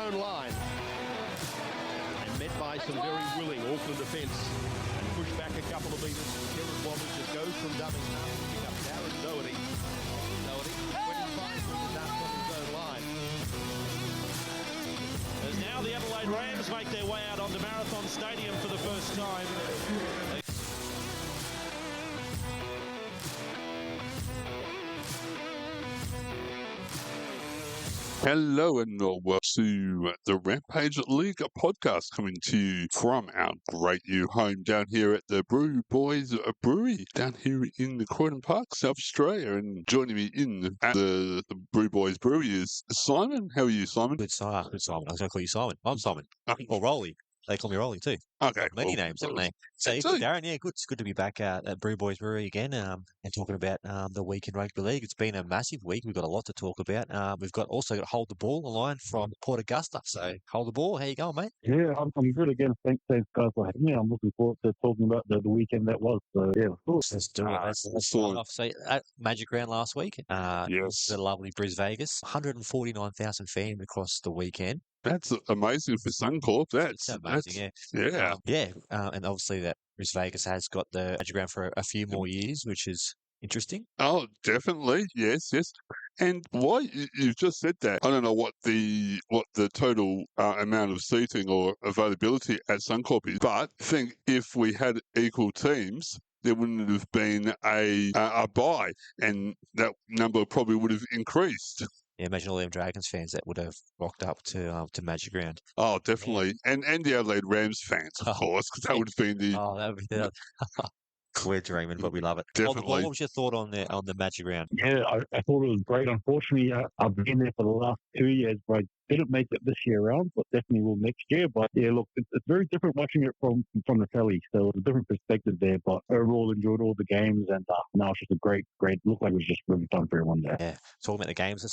zone line. And met by some very willing Auckland defence. And pushed back a couple of metres. Kieran Wobbers just goes from dubbing half to pick up Darren Doherty. Doherty, 25 metres out from the zone line. As now the Adelaide Rams make their way out onto Marathon Stadium for the first time. Hello and welcome to the Rampage League podcast, coming to you from our great new home down here at the Brew Boys Brewery down here in Croydon Park, South Australia. And joining me at the Brew Boys Brewery is Simon. How are you, Simon? Good Simon. I was going to call you Simon. I'm Simon. Or Rolly. They call me Rolly too. Okay. Many names, haven't they? So, Darren, yeah, good. It's good to be back at Brew Boys Brewery again and talking about the week in Rugby League. It's been a massive week. We've got a lot to talk about. We've also got Hold the Ball, a line from Port Augusta. So, Hold the Ball, how you going, mate? Yeah, I'm good again. Thanks guys for having me. I'm looking forward to talking about the weekend that was. So, yeah, Let's do it. Let's start off. So, at Magic Round last week, yes, the lovely Bris Vegas, 149,000 fans across the weekend. That's amazing for Suncorp. That's amazing, yeah. And obviously that Bris Vegas has got the Magic Round for a few more years, which is interesting. Oh, definitely. Yes. And why you've just said that, I don't know what the total amount of seating or availability at Suncorp is, but I think if we had equal teams, there wouldn't have been a bye, and that number probably would have increased. Yeah, imagine all them Dragons fans that would have rocked up to Magic Round. Oh, definitely. Yeah. And the Adelaide Rams fans, of course, because that would have been the... Oh, that would be... We're dreaming, but we love it. Definitely. What was your thought on the Magic Round? Yeah, I thought it was great. Unfortunately, I've been there for the last 2 years, but I didn't make it this year round, but definitely will next year. But yeah, look, it's very different watching it from the telly, so it's a different perspective there. But overall, enjoyed all the games, and now it's just a great. Looked like it was just really fun for everyone there. Yeah, talking about the games,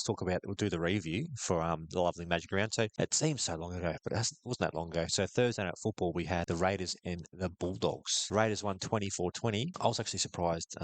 we'll do the review for the lovely Magic Round. So it seems so long ago, but it wasn't that long ago. So Thursday night football, we had the Raiders and the Bulldogs. Raiders won 24-20. I was actually surprised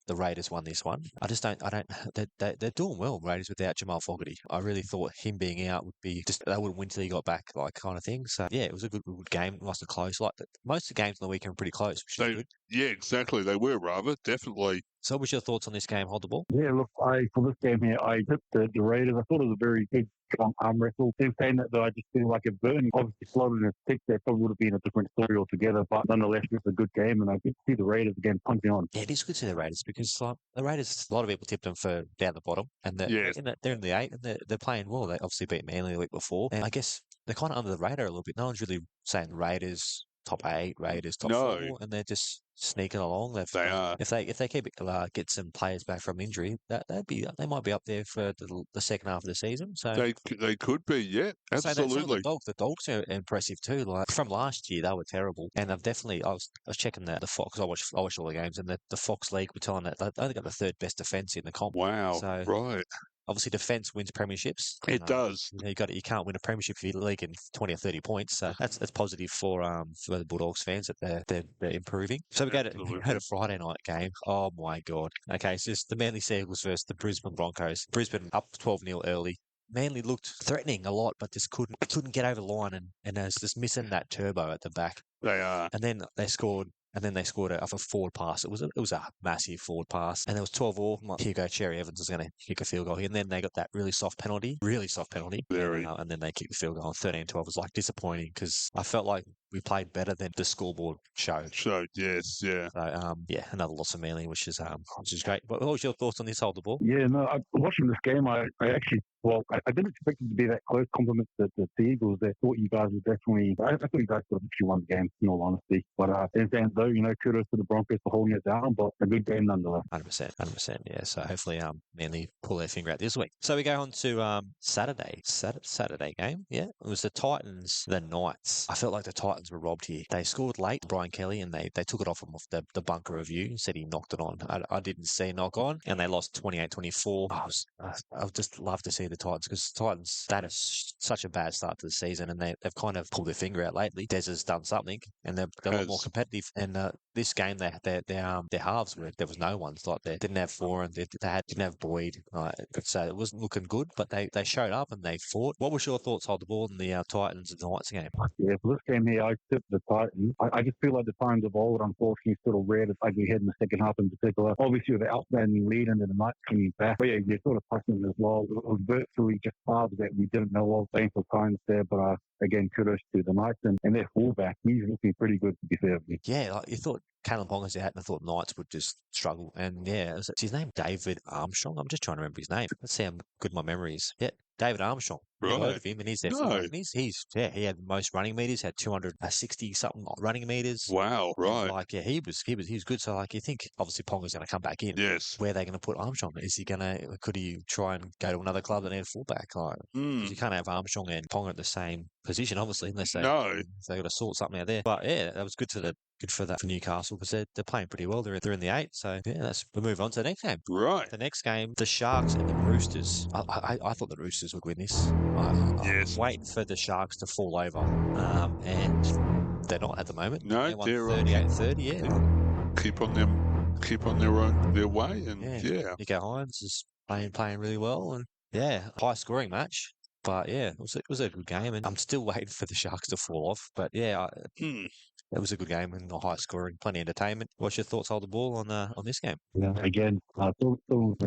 the Raiders won this one. They're doing well, Raiders, without Jamal Fogarty. I really thought him being out would be just, they wouldn't win till he got back, like, kind of thing. So yeah, it was a good game. It wasn't close. Like most of the games on the weekend were pretty close, which is good. Yeah, exactly. They were, rather, definitely. So what was your thoughts on this game, Hold the Ball? Yeah, look, for this game here, I tipped the Raiders. I thought it was a very big, strong arm wrestle. In saying that, though, I just feel like if Burton obviously floated in a stick, that probably would have been a different story altogether. But nonetheless, it's a good game, and I get to see the Raiders again punching on. Yeah, it is good to see the Raiders because the Raiders, a lot of people tipped them for down the bottom, and they're in the 8, and they're playing well. They obviously beat Manly the week before, and I guess they're kind of under the radar a little bit. No one's really saying Raiders top 8, Raiders top 4, and they're just sneaking along. They are. If they keep get some players back from injury, they might be up there for the second half of the season. So they could be, yeah, absolutely. So the Dogs are impressive too. Like from last year, they were terrible, and they've definitely. I was checking the Fox. I watched all the games, and the Fox League were telling that they only got the 3rd best defence in the comp. Wow, so, right. Obviously, defence wins premierships. It does. You can't win a premiership if you're leaguing 20 or 30 points. So that's positive for the Bulldogs fans that they're improving. So we go to Friday night game. Oh my God. Okay, so it's the Manly Seagulls versus the Brisbane Broncos. Brisbane up 12-0 early. Manly looked threatening a lot, but just couldn't get over the line, and was just missing that turbo at the back. They are. And then they scored. And then they scored off a forward pass. It was a massive forward pass. And there was 12-all. Here you go, Cherry Evans is going to kick a field goal here. And then they got that really soft penalty. Very. And then they kicked the field goal. 13-12 was like disappointing because I felt like we played better than the scoreboard showed. Yes, yeah. So, another loss of Manly, which is great. What was your thoughts on this Hold the Ball? Yeah, no, watching this game, I actually, I didn't expect it to be that close. Compliments to the Eagles. I thought you guys were definitely, I thought you guys could have actually won the game, in all honesty. But then though, kudos to the Broncos for holding it down, but a good game nonetheless. 100%, yeah. So hopefully Manly pull their finger out this week. So we go on to Saturday game, yeah. It was the Titans, the Knights. I felt like the Titans Titans were robbed here. They scored late, Brian Kelly, and they took it off him off the bunker review and said he knocked it on. I didn't see a knock on, and they lost 28-24. I would just love to see the Titans, because Titans, that is such a bad start to the season, and they've kind of pulled their finger out lately. Des has done something, and they're a lot more competitive. And this game, their halves were, there was no one. Like, they didn't have Foran, didn't have Boyd, so it wasn't looking good. But they showed up and they fought. What was your thoughts on the ball in the Titans and Knights game? Yeah, for this game here, I tipped the Titans. I just feel like the Titans of old, unfortunately, sort of reared its ugly head in the second half in particular. Obviously, with the outstanding lead and then the Knights coming back. But yeah, you're sort of touching as well. It was virtually just halves that we didn't know of. Thankful times there, but again, kudos to the Knights and their fullback. He's looking pretty good, to be fair with me. Yeah, like, you thought Callum Ponga's out, and I thought Knights would just struggle. And yeah, is his name David Armstrong? I'm just trying to remember his name. Let's see how good my memory is. Yeah, David Armstrong. Never heard of him, and he's their fullback. And he had the most running meters, had 260 something running meters. Wow, right. And like, yeah, he was good. So like, you think obviously Ponga's going to come back in. Yes. Where are they going to put Armstrong? Could he try and go to another club that need a fullback? Like, 'cause you can't have Armstrong and Ponga at the same position, obviously, unless they got to sort something out there. But yeah, that was good for Newcastle, because they're playing pretty well. They're in the 8, so yeah, we'll move on to the next game. Right. The next game, the Sharks and the Roosters. I thought the Roosters would win this. Yes. I'm waiting for the Sharks to fall over, and they're not at the moment. No, they're 38-30. Yeah. Keep on their way, and yeah. Nico Hines is playing really well, and yeah, high scoring match. But yeah, it was a good game, and I'm still waiting for the Sharks to fall off. But yeah, it was a good game and high scoring, plenty of entertainment. What's your thoughts on the ball on this game? Yeah, again, still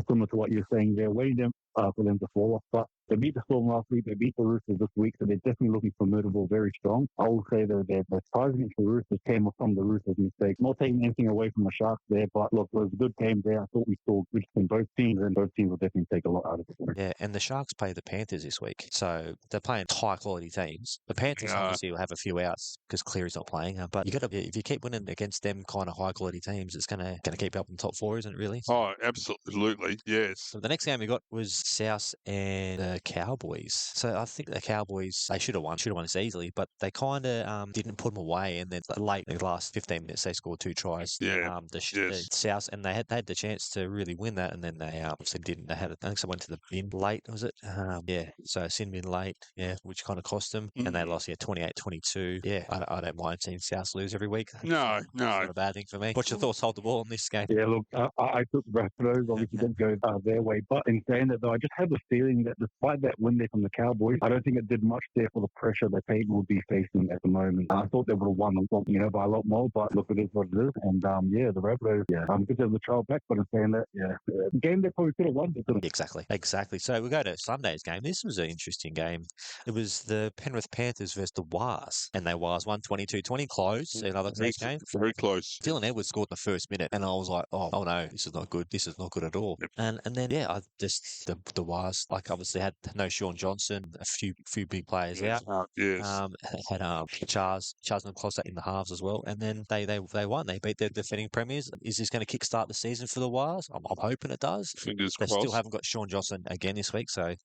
similar to what you're saying there. Waiting for them to fall off, but they beat the Storm last week. They beat the Roosters this week, so they're definitely looking formidable, very strong. I will say that their ties against the Roosters came from the Roosters' mistake. Not taking anything away from the Sharks there, but look, it was a good game there. I thought we saw good from both teams, and both teams will definitely take a lot out of it. Yeah, and the Sharks play the Panthers this week, so they're playing high quality teams. The Panthers obviously will have a few outs because Cleary's not playing, but you got to, if you keep winning against them kind of high quality teams, it's gonna keep you up in the top 4, isn't it? Really? Oh, absolutely, yes. So the next game we got was South and the Cowboys. So I think the Cowboys, they should have won this easily, but they kind of didn't put them away, and then late in the last 15 minutes they scored 2 tries. Yeah, the South, and they had the chance to really win that, and then they obviously didn't. I think they went to the bin late, was it? Yeah, so sin bin late, yeah, which kind of cost them, and they lost 28-22. Yeah, I don't mind seeing South lose every week. No, It's not a bad thing for me. What's your thoughts? Hold the ball in this game. Yeah, look, I took the Rapidos. Obviously, didn't go their way. But in saying that, though, I just have a feeling that despite that win there from the Cowboys, I don't think it did much there for the pressure that Peyton would be facing at the moment. I thought they would have won, by a lot more. But look, it is what it is. And yeah, the Rapidos, I'm good to have the trial back. But in saying that, game they probably could have won. Exactly. So we go to Sunday's game. This was an interesting game. It was the Penrith Panthers versus the Wars, and they Wars won 22-20, close. Another close game. Very close. Dylan Edwards scored in the first minute, and I was like, oh no, this is not good. This is not good at all. Yep. And then the Wars, like, obviously had no Sean Johnson, a few big players out. Had Charles Nicolosa in the halves as well, and then they won. They beat their defending premiers. Is this going to kickstart the season for the Wars? I'm hoping it does. Fingers they crossed. Still haven't got Sean Johnson again this week, so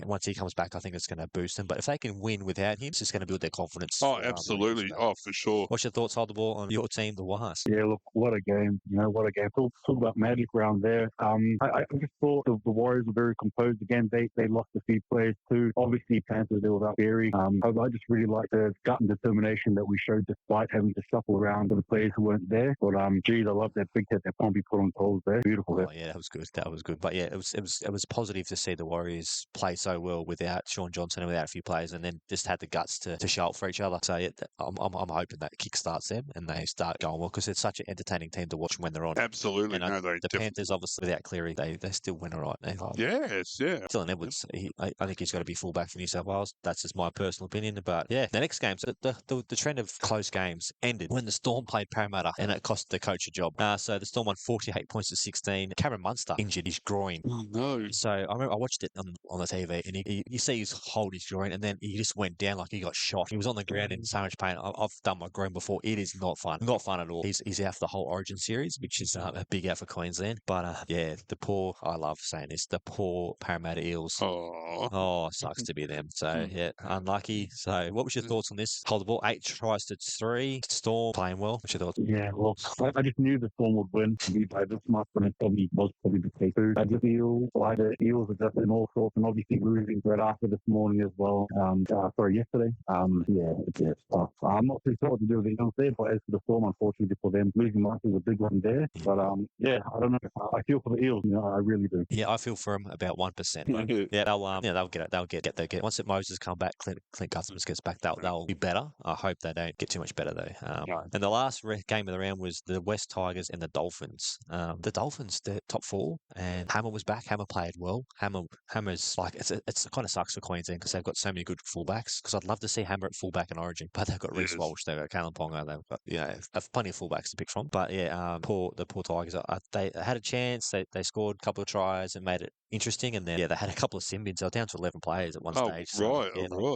once he comes back, I think it's going to boost them. But if they can win without him, it's just going to build their confidence. Oh, absolutely. For sure. What's your thoughts, hold the ball, on your team, the Wars? Yeah, look, what a game. What a game. Talk about magic round there. I just thought the Warriors were very composed. Again, they lost a few players too. Obviously, Panthers, they were without Berry. I just really like the gut and determination that we showed despite having to shuffle around for the players who weren't there. But geez, I love that big hit that Pompey put on goals there. Beautiful. Oh, yeah, that was good. But yeah, it was positive to see the Warriors play so well without Sean Johnson and without a few players, and then just had the guts to show up for each other. So yeah, I'm hoping that kickstarts them and they start going well, because it's such an entertaining team to watch when they're on. Absolutely. And the Panthers, obviously, without Cleary, they still win all right. Yes, yeah. Dylan Edwards, I think he's got to be fullback for New South Wales. That's just my personal opinion. But yeah, the next game, so the trend of close games ended when the Storm played Parramatta, and it cost the coach a job. So the Storm won 48 points to 16. Cameron Munster injured his groin. Oh, no. So I remember I watched it on the TV, and you see his hold his groin, and then he just went down like he got shot. He was on the ground in so much pain. I've done my groin before. It is not fun. Not fun at all. He's out for the whole Origin series, which is a big out for Queensland. But yeah, I love saying this, the poor Parramatta Eels. Oh, sucks to be them. So, yeah, unlucky. So, what was your thoughts on this? Hold the ball, 8 tries to 3. Storm playing well. What's your thoughts? Yeah, look, I just knew the Storm would win to be by this much, and it probably was the case too. I just feel like the Eels are just in all sorts, and obviously losing right after this morning as well. Yesterday. It's tough. I'm not too sure what to do with the Eels there, but as for the Storm, unfortunately for them, losing Mark is a big one there. But I don't know. I feel for the Eels. I really do. Yeah, I feel for them about 1%. Yeah, they'll get it. They'll get it. Once Moses come back, Clint Cuthberts gets back, they'll be better. I hope they don't get too much better though. And the last game of the round was the West Tigers and the Dolphins. The Dolphins, they're top 4, and Hammer was back. Hammer played well. Hammer's like it's kind of sucks for Queensland because they've got so many good fullbacks. Because I'd love to see Hammer at fullback in Origin, but they've got Reece Walsh, they've got Kalen Ponga, they've got have plenty of fullbacks to pick from. But yeah, the poor Tigers, they had a chance. They scored a couple of tries and made it interesting, and then they had a couple of sin bins. They were down to 11 players at one stage. So,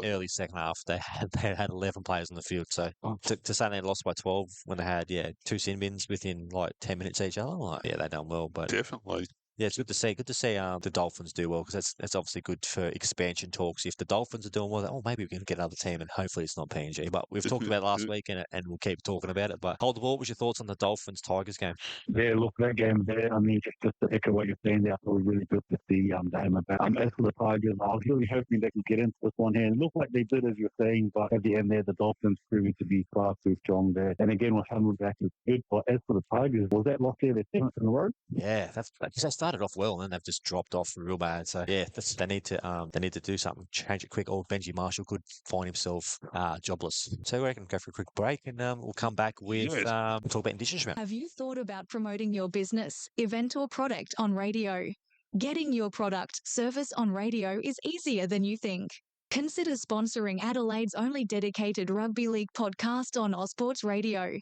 early second half, they had 11 players on the field. So to say they lost by 12 when they had 2 sin bins within like 10 minutes each other, they done well. But definitely. Yeah, it's good to see. Good to see the Dolphins do well because that's obviously good for expansion talks. If the Dolphins are doing well, maybe we can get another team, and hopefully it's not PNG. But we've talked about it last week, and we'll keep talking about it. But hold the ball. What was your thoughts on the Dolphins-Tigers game? Yeah, look, that game there, I mean, just to echo what you're saying there, I thought it was really good to see the Hammer back. As for the Tigers, I was really hoping they could get into this one here. It looked like they did, as you're saying, but at the end there, the Dolphins proving to be far too strong there. And again, with Hammer back, is good. But as for the Tigers, was that lost there their 7th in a row? Yeah, they started off well, and then they've just dropped off real bad. So yeah, they need to do something, change it quick. Or Benji Marshall could find himself jobless. So we're going to go for a quick break, and we'll come back with talk about Indigenous round. Have you thought about promoting your business, event, or product on radio? Getting your product, service on radio is easier than you think. Consider sponsoring Adelaide's only dedicated rugby league podcast on Ausports Radio.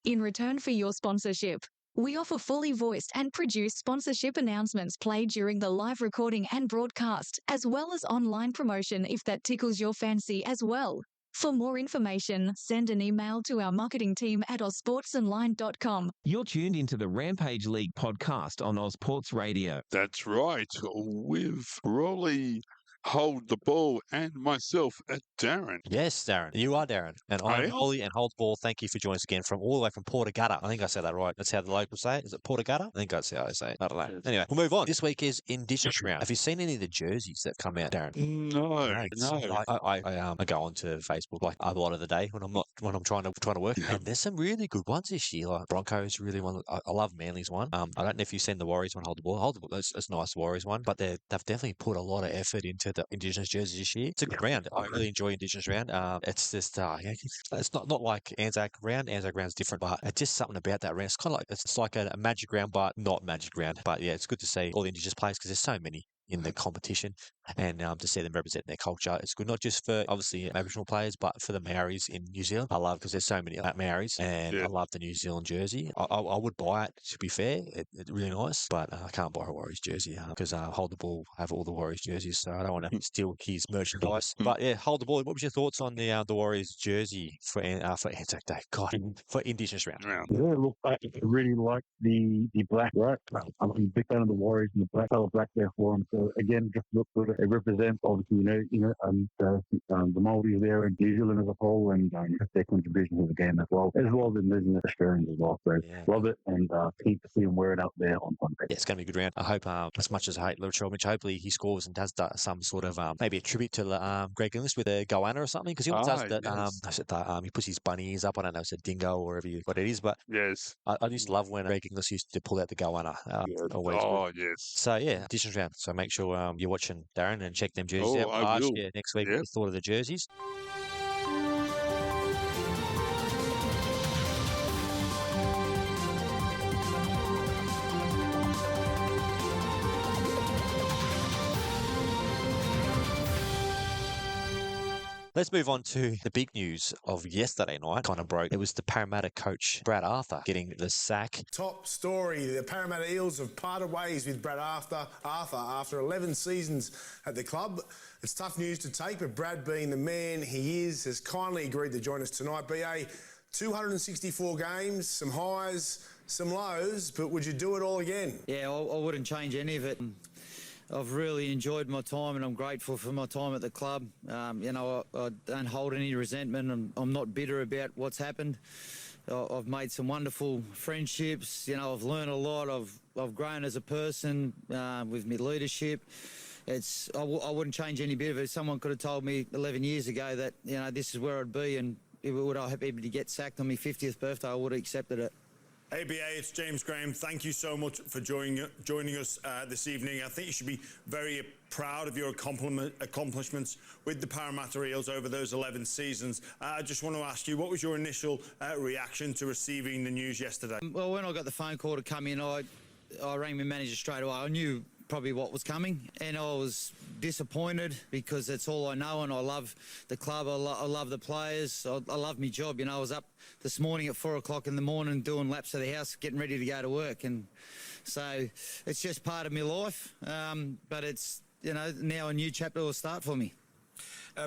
In return for your sponsorship, we offer fully voiced and produced sponsorship announcements played during the live recording and broadcast, as well as online promotion if that tickles your fancy as well. For more information, send an email to our marketing team at ausportsonline.com. You're tuned into the Rampage League podcast on Ausports Radio. That's right, with Rolly, Hold the Ball, and myself, Darren. Yes, Darren. You are Darren. And I'm Rolly and Hold the Ball. Thank you for joining us again from all the way from Portuguesa. I think I said that right. That's how the locals say it. Is it Portuguesa? I think that's how they say it. I don't know. Anyway, we'll move on. This week is Indigenous round. Have you seen any of the jerseys that come out, Darren? No. I go onto Facebook like a lot of the day when I'm trying to work, and there's some really good ones this year. Like Broncos really one. I love Manly's one. I don't know if you've seen the Warriors one. Hold the ball. It's nice Warriors one, but they've definitely put a lot of effort into the Indigenous jerseys this year. It's a good round. I really enjoy Indigenous round. It's just it's not like Anzac round. Anzac round's different, but it's just something about that round. It's kind of like it's like a Magic round, but not Magic round. But yeah, it's good to see all the Indigenous players because there's so many in the competition, and to see them represent their culture. It's good, not just for obviously Aboriginal players, but for the Maoris in New Zealand. I love because there's so many Maoris, and I love the New Zealand jersey. I would buy it, to be fair. It's really nice, but I can't buy a Warriors jersey because Hold the Ball have all the Warriors jerseys, so I don't want to steal his merchandise. But yeah, Hold the Ball. What was your thoughts on the Warriors jersey for Anzac Day? God, for Indigenous round. Yeah, look, I really like the black right. I'm a big fan of the Warriors and the black there for them. So again, just look good. It represents obviously, the Māori there and New Zealand as a whole, and their contribution to the game as well as the Indigenous Australians as well. So love it, and keen to see him wear it out there on Sunday. Yeah, it's going to be a good round. I hope, as much as I hate Latrell Mitch, hopefully he scores and does some sort of maybe a tribute to Greg Inglis with a goanna or something, because he always does that. He puts his bunny ears up. I don't know if it's a dingo or whatever what it is, but I used to love when Greg Inglis used to pull out the goanna. So yeah, Indigenous round. So make sure you're watching, Darren, and check them jerseys out. I will. Next week, what you thought of the jerseys. Let's move on to the big news of yesterday night. Kind of broke. It was the Parramatta coach, Brad Arthur, getting the sack. Top story. The Parramatta Eels have parted ways with Brad Arthur after 11 seasons at the club. It's tough news to take, but Brad, being the man he is, has kindly agreed to join us tonight. BA, 264 games, some highs, some lows, but would you do it all again? Yeah, I wouldn't change any of it. I've really enjoyed my time, and I'm grateful for my time at the club. You know, I don't hold any resentment, and I'm not bitter about what's happened. I've made some wonderful friendships. You know, I've learned a lot. I've grown as a person with my leadership. I wouldn't change any bit of it. Someone could have told me 11 years ago that, you know, this is where I'd be, and would I be able to get sacked on my 50th birthday, I would have accepted it. ABA, it's James Graham. Thank you so much for joining us this evening. I think you should be very proud of your accomplishments with the Parramatta Eels over those 11 seasons. I just want to ask you, what was your initial reaction to receiving the news yesterday? Well, when I got the phone call to come in, I rang my manager straight away. I knew probably what was coming, and I was disappointed because it's all I know, and I love the club. I love the players. I love my job. You know, I was up this morning at 4 o'clock in the morning doing laps of the house, getting ready to go to work, and so it's just part of my life. But it's, you know, now a new chapter will start for me.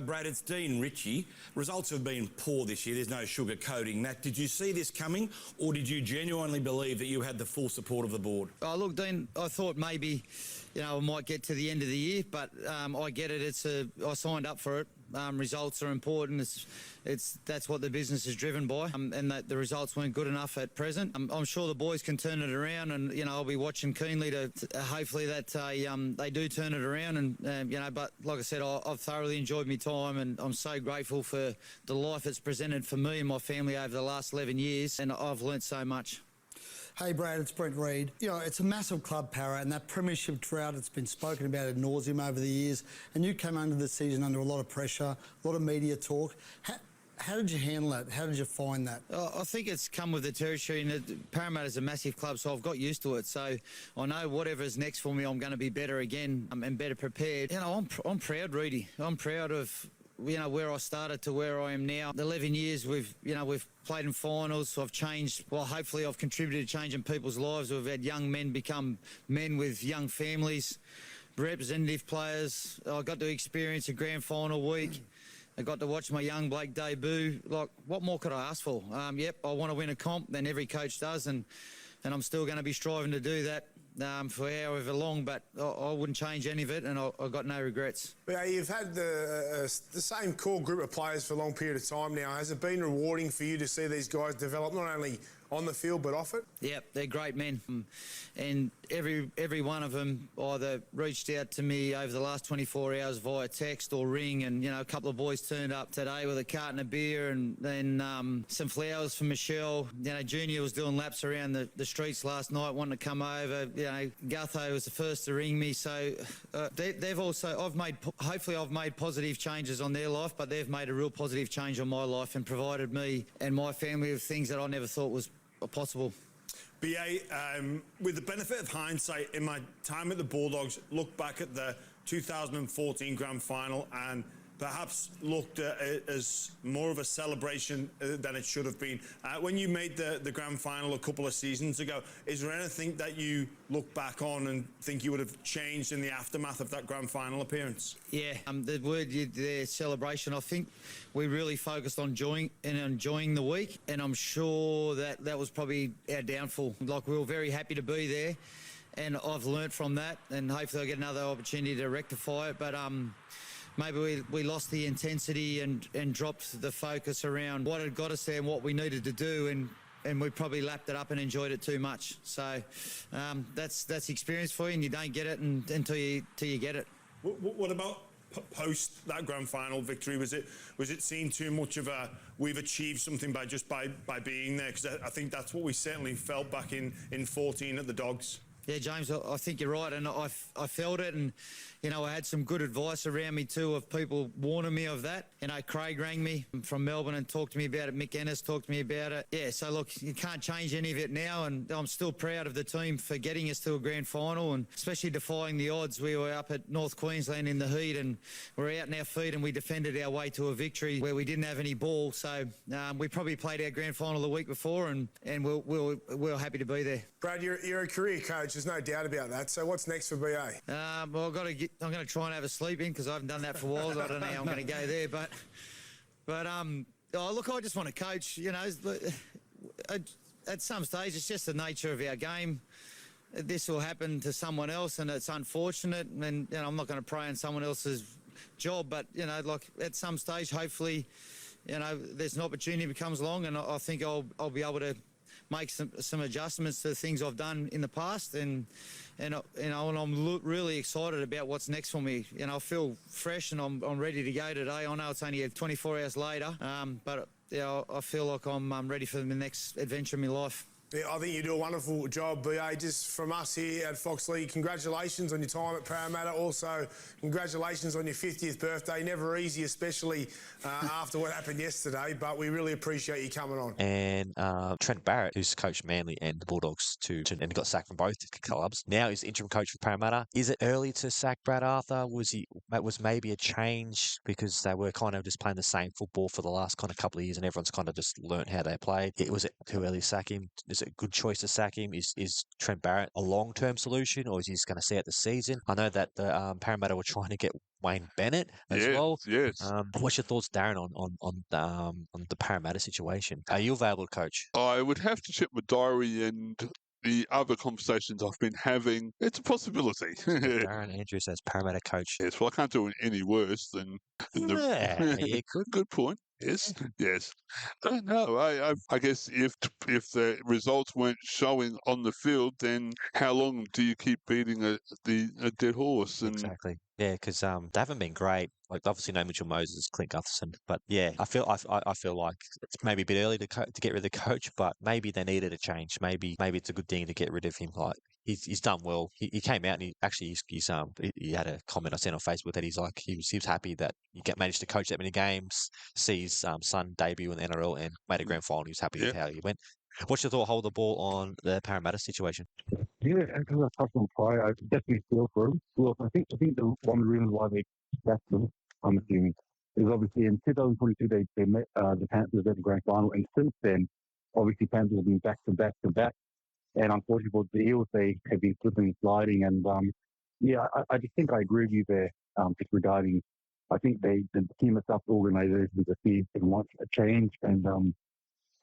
Brad, it's Dean Ritchie. Results have been poor this year. There's no sugarcoating that. Did you see this coming, or did you genuinely believe that you had the full support of the board? Oh, look, Dean, I thought maybe, you know, I might get to the end of the year, but I get it. I signed up for it. Results are important. That's what the business is driven by, and that the results weren't good enough at present. I'm sure the boys can turn it around, and, you know, I'll be watching keenly to hopefully that they do turn it around. And you know, but like I said, I've thoroughly enjoyed my time, and I'm so grateful for the life it's presented for me and my family over the last 11 years, and I've learnt so much. Hey Brad, it's Brent Reid. You know, it's a massive club, Para, and that premiership drought, it's been spoken about ad nauseum over the years, and you came under the season under a lot of pressure, a lot of media talk. How did you handle that? How did you find that? I think it's come with the territory, and Parramatta's a massive club, so I've got used to it. So I know whatever's next for me, I'm going to be better again and better prepared. You know, I'm proud, Reedy. I'm proud of, you know, where I started to where I am now. The 11 years we've played in finals. I've changed. Well, hopefully I've contributed to changing people's lives. We've had young men become men with young families, representative players. I got to experience a grand final week. I got to watch my young Blake debut. Like, what more could I ask for? Yep, I want to win a comp, and every coach does, and I'm still going to be striving to do that. For however long, but I wouldn't change any of it, and I got no regrets. Yeah, you've had the same core group of players for a long period of time now. Has it been rewarding for you to see these guys develop, not only on the field but off it? Yep, they're great men, and every one of them either reached out to me over the last 24 hours via text or ring, and, you know, a couple of boys turned up today with a carton of beer and then some flowers for Michelle. You know, Junior was doing laps around the streets last night wanting to come over. You know, Gutho was the first to ring me, so they've also, hopefully I've made positive changes on their life, but they've made a real positive change on my life and provided me and my family with things that I never thought was possible. BA, with the benefit of hindsight, in my time at the Bulldogs, look back at the 2014 grand final and perhaps looked at it as more of a celebration than it should have been. When you made the grand final a couple of seasons ago, is there anything that you look back on and think you would have changed in the aftermath of that grand final appearance? Yeah, the word there, celebration, I think we really focused on enjoying the week, and I'm sure that was probably our downfall. Like, we were very happy to be there, and I've learnt from that, and hopefully I'll get another opportunity to rectify it, but maybe we lost the intensity and dropped the focus around what had got us there and what we needed to do, and we probably lapped it up and enjoyed it too much. So that's experience for you, and you don't get it until you get it. What about post that grand final victory? Was it seen too much of a we've achieved something by being there? Because I think that's what we certainly felt back in 14 at the Dogs. Yeah, James, I think you're right, and I felt it, and, you know, I had some good advice around me too of people warning me of that. You know, Craig rang me from Melbourne and talked to me about it. Mick Ennis talked to me about it. Yeah, so look, you can't change any of it now, and I'm still proud of the team for getting us to a grand final, and especially defying the odds. We were up at North Queensland in the heat, and we're out in our feet, and we defended our way to a victory where we didn't have any ball. So we probably played our grand final the week before, and we're happy to be there. Brad, you're a career coach. There's no doubt about that. So what's next for BA? Well, I'm going to try and have a sleep in because I haven't done that for a while. So I don't know how I'm going to go there. But look, I just want to coach. You know, at some stage, it's just the nature of our game. this will happen to someone else, and it's unfortunate. And I'm not going to prey on someone else's job, but like at some stage, hopefully, there's an opportunity that comes along, and I think I'll be able to make some adjustments to things I've done in the past, and I'm really excited about what's next for me. I feel fresh and I'm ready to go today. I know it's only 24 hours later, but I feel like I'm ready for the next adventure in my life. Yeah, I think you do a wonderful job, BA. Just from us here at Fox League, congratulations on your time at Parramatta. Also, congratulations on your 50th birthday. Never easy, especially after what happened yesterday, but we really appreciate you coming on. And Trent Barrett, who's coached Manly and the Bulldogs and got sacked from both clubs, now is interim coach for Parramatta. Is it early to sack Brad Arthur? Was maybe a change because they were kind of just playing the same football for the last kind of couple of years, and everyone's kind of just learnt how they played. Was it too early to sack him? Is it a good choice to sack him? Is Trent Barrett a long-term solution, or is he just going to see out the season? I know that the Parramatta were trying to get Wayne Bennett as well. Yes. What's your thoughts, Darren, on the Parramatta situation? Are you available to coach? I would have to check my diary and the other conversations I've been having. It's a possibility. Darren Andrews as Parramatta coach. Yes, well, I can't do it any worse than you could. Good point. Yes, yes. No, I guess if the results weren't showing on the field, then how long do you keep beating a dead horse? And Exactly. Yeah, because they haven't been great. Like obviously no Mitchell Moses, Clint Gutherson, but yeah, I feel like it's maybe a bit early to get rid of the coach, but maybe they needed a change. Maybe it's a good thing to get rid of him. Like he's done well. He came out and he had a comment I sent on Facebook that he was happy that he managed to coach that many games, see his son debut in the NRL and made a grand final. He was happy with how he went. What's your thought? Hold the ball on the Parramatta situation. Yeah, as I touched on prior, I definitely feel for him. Well, I think the one reason why they sacked him, I'm assuming, is obviously in 2022 they met the Panthers at the grand final, and since then, obviously Panthers have been back to back to back, and unfortunately for the Eels, they have been slipping and sliding, and I just think I agree with you there, just regarding. I think the team itself, the organisation, the team, they want a change, and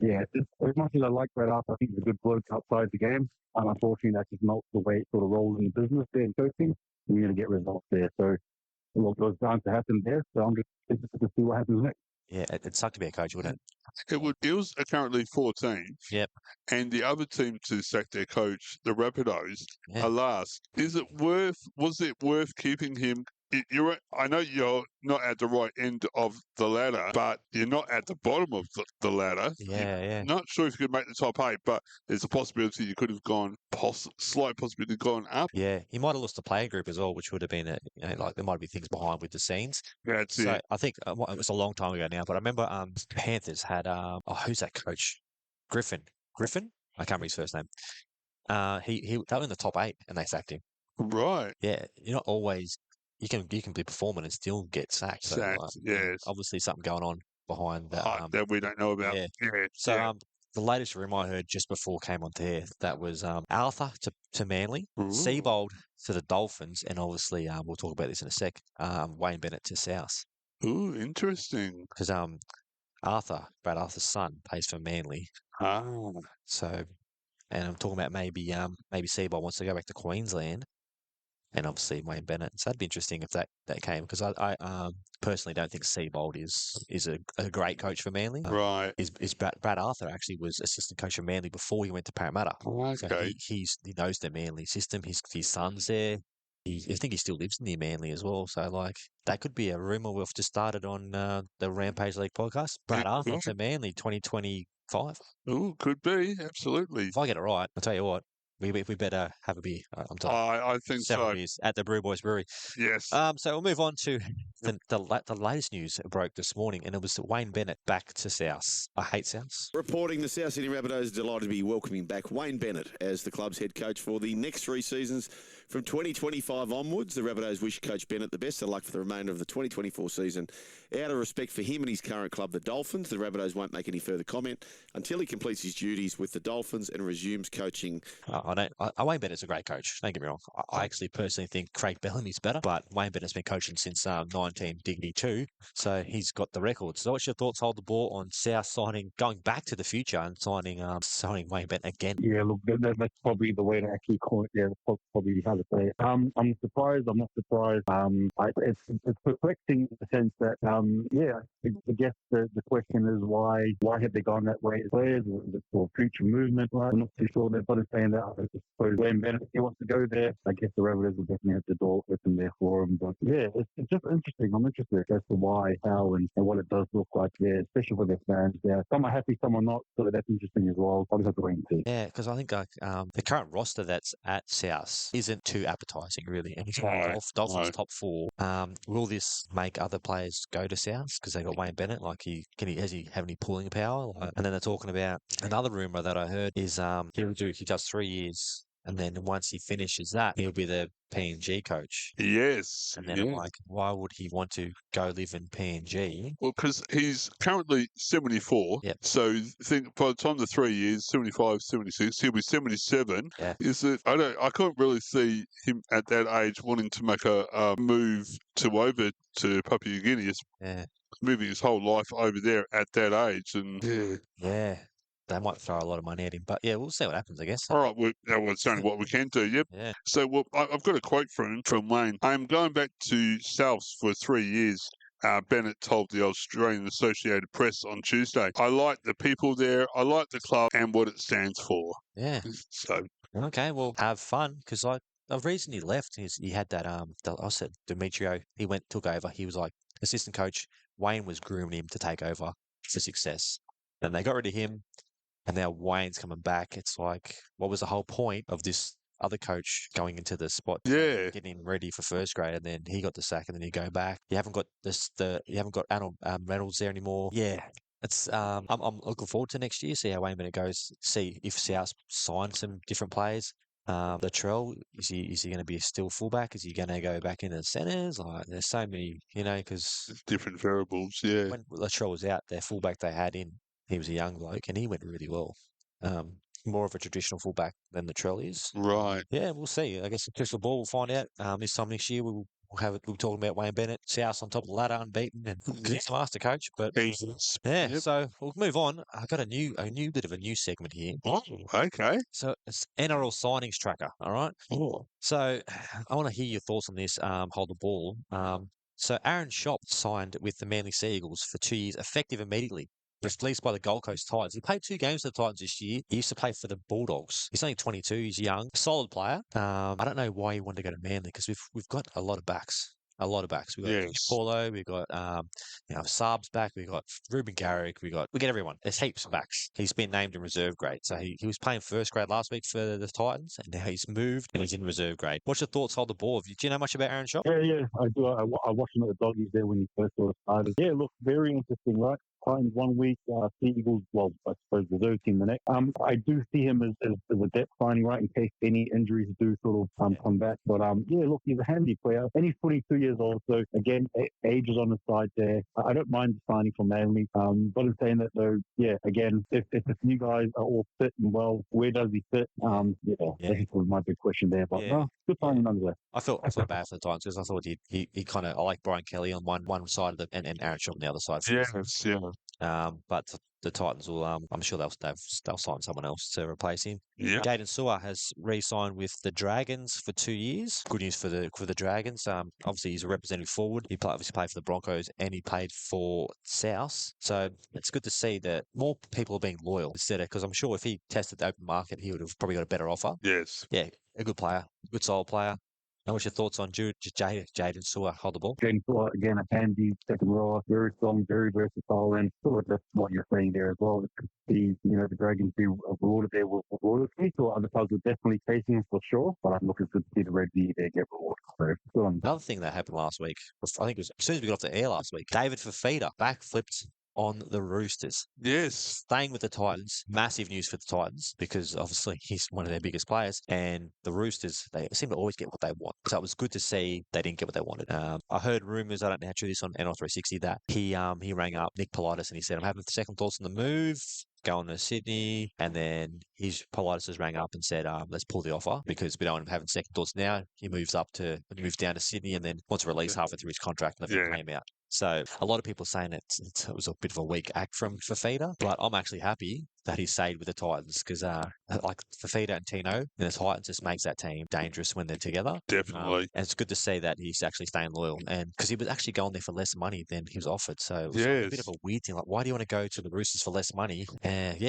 as much as I like Brad Arthur, I think he's a good bloke outside the game. And unfortunately, that's just not the way it sort of rolls in the business there in coaching. We're going to get results there. So, look, it was bound to happen there. So I'm just interested to see what happens next. Yeah, it'd suck to be a coach, wouldn't it? It would. Eels are currently 14th. Yep. And the other team to sack their coach, the Rapidos, are last. Was it worth keeping him? I know you're not at the right end of the ladder, but you're not at the bottom of the ladder. Yeah. Not sure if you could make the top 8, but there's a possibility you could have gone, slight possibility gone up. Yeah, he might have lost the player group as well, which would have been like there might be things behind with the scenes. That's so it. I think it was a long time ago now, but I remember Panthers had who's that coach? Griffin. I can't remember his first name. They were in the top 8 and they sacked him. Right. Yeah, you're not always. You can be performing and still get sacked. So, yes. Obviously, something going on behind that. That we don't know about. Yeah. So the latest rumour I heard just before I came on to here, that was Arthur to Manly, Seabold to the Dolphins, and obviously we'll talk about this in a sec. Wayne Bennett to South. Ooh, interesting. Because Brad Arthur's son, plays for Manly. So, and I'm talking about maybe Seabold wants to go back to Queensland. And obviously Wayne Bennett. So that'd be interesting if that came, because I personally don't think Seabold is a great coach for Manly. Right. Brad Arthur actually was assistant coach for Manly before he went to Parramatta. Okay. So he knows the Manly system. His son's there. I think he still lives near Manly as well. So that could be a rumour we've just started on the Rampage League podcast. Brad Arthur to Manly 2025. Ooh, could be, absolutely. If I get it right, I'll tell you what. We better have a beer. I think so. Beers at the Brew Boys Brewery. Yes. So we'll move on to the latest news that broke this morning, and it was Wayne Bennett back to South. I hate South. Reporting the South Sydney Rabbitohs delighted to be welcoming back Wayne Bennett as the club's head coach for the next 3 seasons From 2025 onwards, the Rabbitohs wish Coach Bennett the best of luck for the remainder of the 2024 season. Out of respect for him and his current club, the Dolphins, the Rabbitohs won't make any further comment until he completes his duties with the Dolphins and resumes coaching. Wayne Bennett's a great coach. Don't get me wrong. I actually personally think Craig Bellamy's better, but Wayne Bennett's been coaching since 1992, so he's got the record. So what's your thoughts, Hold the Ball, on South going back to the future and signing Wayne Bennett again? Yeah, look, that's probably the way to actually call it. Yeah, that's probably how to say it. I'm surprised. I'm not surprised. It's perplexing in the sense that, I guess the question is why have they gone that way as players? Is it for future movement? Right? I'm not too sure. They're both saying that. I suppose Wayne Bennett, if he wants to go there, I guess the Rabbitohs will definitely have the door open there for him. But yeah, it's just interesting. I'm interested as to why, how, and what it does look like there, especially for their fans. Yeah, some are happy, some are not. So that's interesting as well. I'll just have to wait and see. Yeah, because I think the current roster that's at South isn't too appetising, really. And Dolphins top 4. Will this make other players go to South because they got Wayne Bennett? Like, has he have any pulling power? And then they're talking about another rumour that I heard is he does 3 years. And then once he finishes that, he'll be the PNG coach. Yes. And then I'm like, why would he want to go live in PNG? Well, because he's currently 74. Yep. So think by the time the 3 years, 75, 76, he'll be 77. Yeah. I couldn't really see him at that age wanting to make a move over to Papua New Guinea. Yeah. Moving his whole life over there at that age. And yeah. They might throw a lot of money at him, but yeah, we'll see what happens, I guess. All right, it's only what we can do, yep. Yeah. So, I've got a quote from Wayne. I'm going back to Souths for 3 years. Bennett told the Australian Associated Press on Tuesday. I like the people there, I like the club and what it stands for. Yeah. So. Okay, well, have fun, because the reason he left is he had that, I said, Demetrio, took over. He was like assistant coach. Wayne was grooming him to take over for success. Then they got rid of him. And now Wayne's coming back. It's like, what was the whole point of this other coach going into the spot? Yeah, getting him ready for first grade, and then he got the sack, and then you go back. You haven't got you haven't got Arnold Reynolds there anymore. Yeah, it's I'm looking forward to next year. See how Wayne Bennett goes. See if South sign some different players. Latrell, is he going to be still fullback? Is he going to go back into the centres? Like, there's so many, because different variables. Yeah, when Latrell was out, their fullback they had in. He was a young bloke, and he went really well. More of a traditional fullback than Latrell is. Right. Yeah, we'll see. I guess the crystal ball will find out. This time next year, we'll talking about Wayne Bennett, South on top of the ladder, unbeaten, and he's the master coach. But yeah, so we'll move on. I got a new bit of a new segment here. Oh, okay. So it's NRL signings tracker. All right. Oh. So I want to hear your thoughts on this. Hold the ball. So Aaron Schopp signed with the Manly Sea Eagles for 2 years, effective immediately. Released by the Gold Coast Titans. He played 2 games for the Titans this year. He used to play for the Bulldogs. He's only 22. He's young, solid player. I don't know why he wanted to go to Manly because we've got a lot of backs. We've got Paulo. We've got Saab's back. We've got Ruben Garrick. We get everyone. There's heaps of backs. He's been named in reserve grade. So he was playing first grade last week for the Titans, and now he's moved and he's in reserve grade. What's your thoughts? Hold the ball. Do you know much about Aaron Schopp? Yeah, I do. I watched him at the Doggies there when he first started. Yeah, look, very interesting, right? Titans 1 week, Sea Eagles, well, I suppose reserve team the next. I do see him as a depth signing, right, in case any injuries do sort of come back. But yeah, look, he's a handy player, and he's 22 years old. So again, age is on the side there. I don't mind the signing from Manly, but in saying that though, yeah, again, if the new guys are all fit and well, where does he fit? That was my big question there. But good signing nonetheless. I felt bad for the Titans because I thought he kind of, I like Brian Kelly on one side of the and Aaron Schopp on the other side. But the Titans will, I'm sure they'll sign someone else to replace him. Yeah. Jaden Sewer has re-signed with the Dragons for 2 years. Good news for the Dragons. Obviously he's a representative forward. He obviously played for the Broncos and he played for South. So it's good to see that more people are being loyal instead of, because I'm sure if he tested the open market, he would have probably got a better offer. Yes. Yeah, a good player, good solid player. And what's your thoughts on Jaden Sewer? Hold the ball. Jaden Sewer, again, a handy second rower, very strong, very versatile, and sort of that's what you're saying there as well. It could be, the Dragons be rewarded there with royalty, so other clubs are definitely chasing him for sure, but I'm looking to see the Red V there get rewarded. Another thing that happened last week, I think it was as soon as we got off the air last week, David Fafita backflipped on the Roosters. Yes. Staying with the Titans, massive news for the Titans because obviously he's one of their biggest players. And the Roosters, they seem to always get what they want. So it was good to see they didn't get what they wanted. I heard rumours, I don't know how true this on NR360, that he rang up Nick Politis and he said, I'm having second thoughts on the move, going to Sydney, and then his Politis has rang up and said, let's pull the offer because we don't want him having second thoughts now. He moves down to Sydney and then wants to release halfway through his contract and then pay him out. So a lot of people saying it was a bit of a weak act from Fafita, but I'm actually happy that he stayed with the Titans because like Fafita and Tino and the Titans just makes that team dangerous when they're together. Definitely. And it's good to see that he's actually staying loyal, and because he was actually going there for less money than he was offered. So it was like a bit of a weird thing. Like, why do you want to go to the Roosters for less money?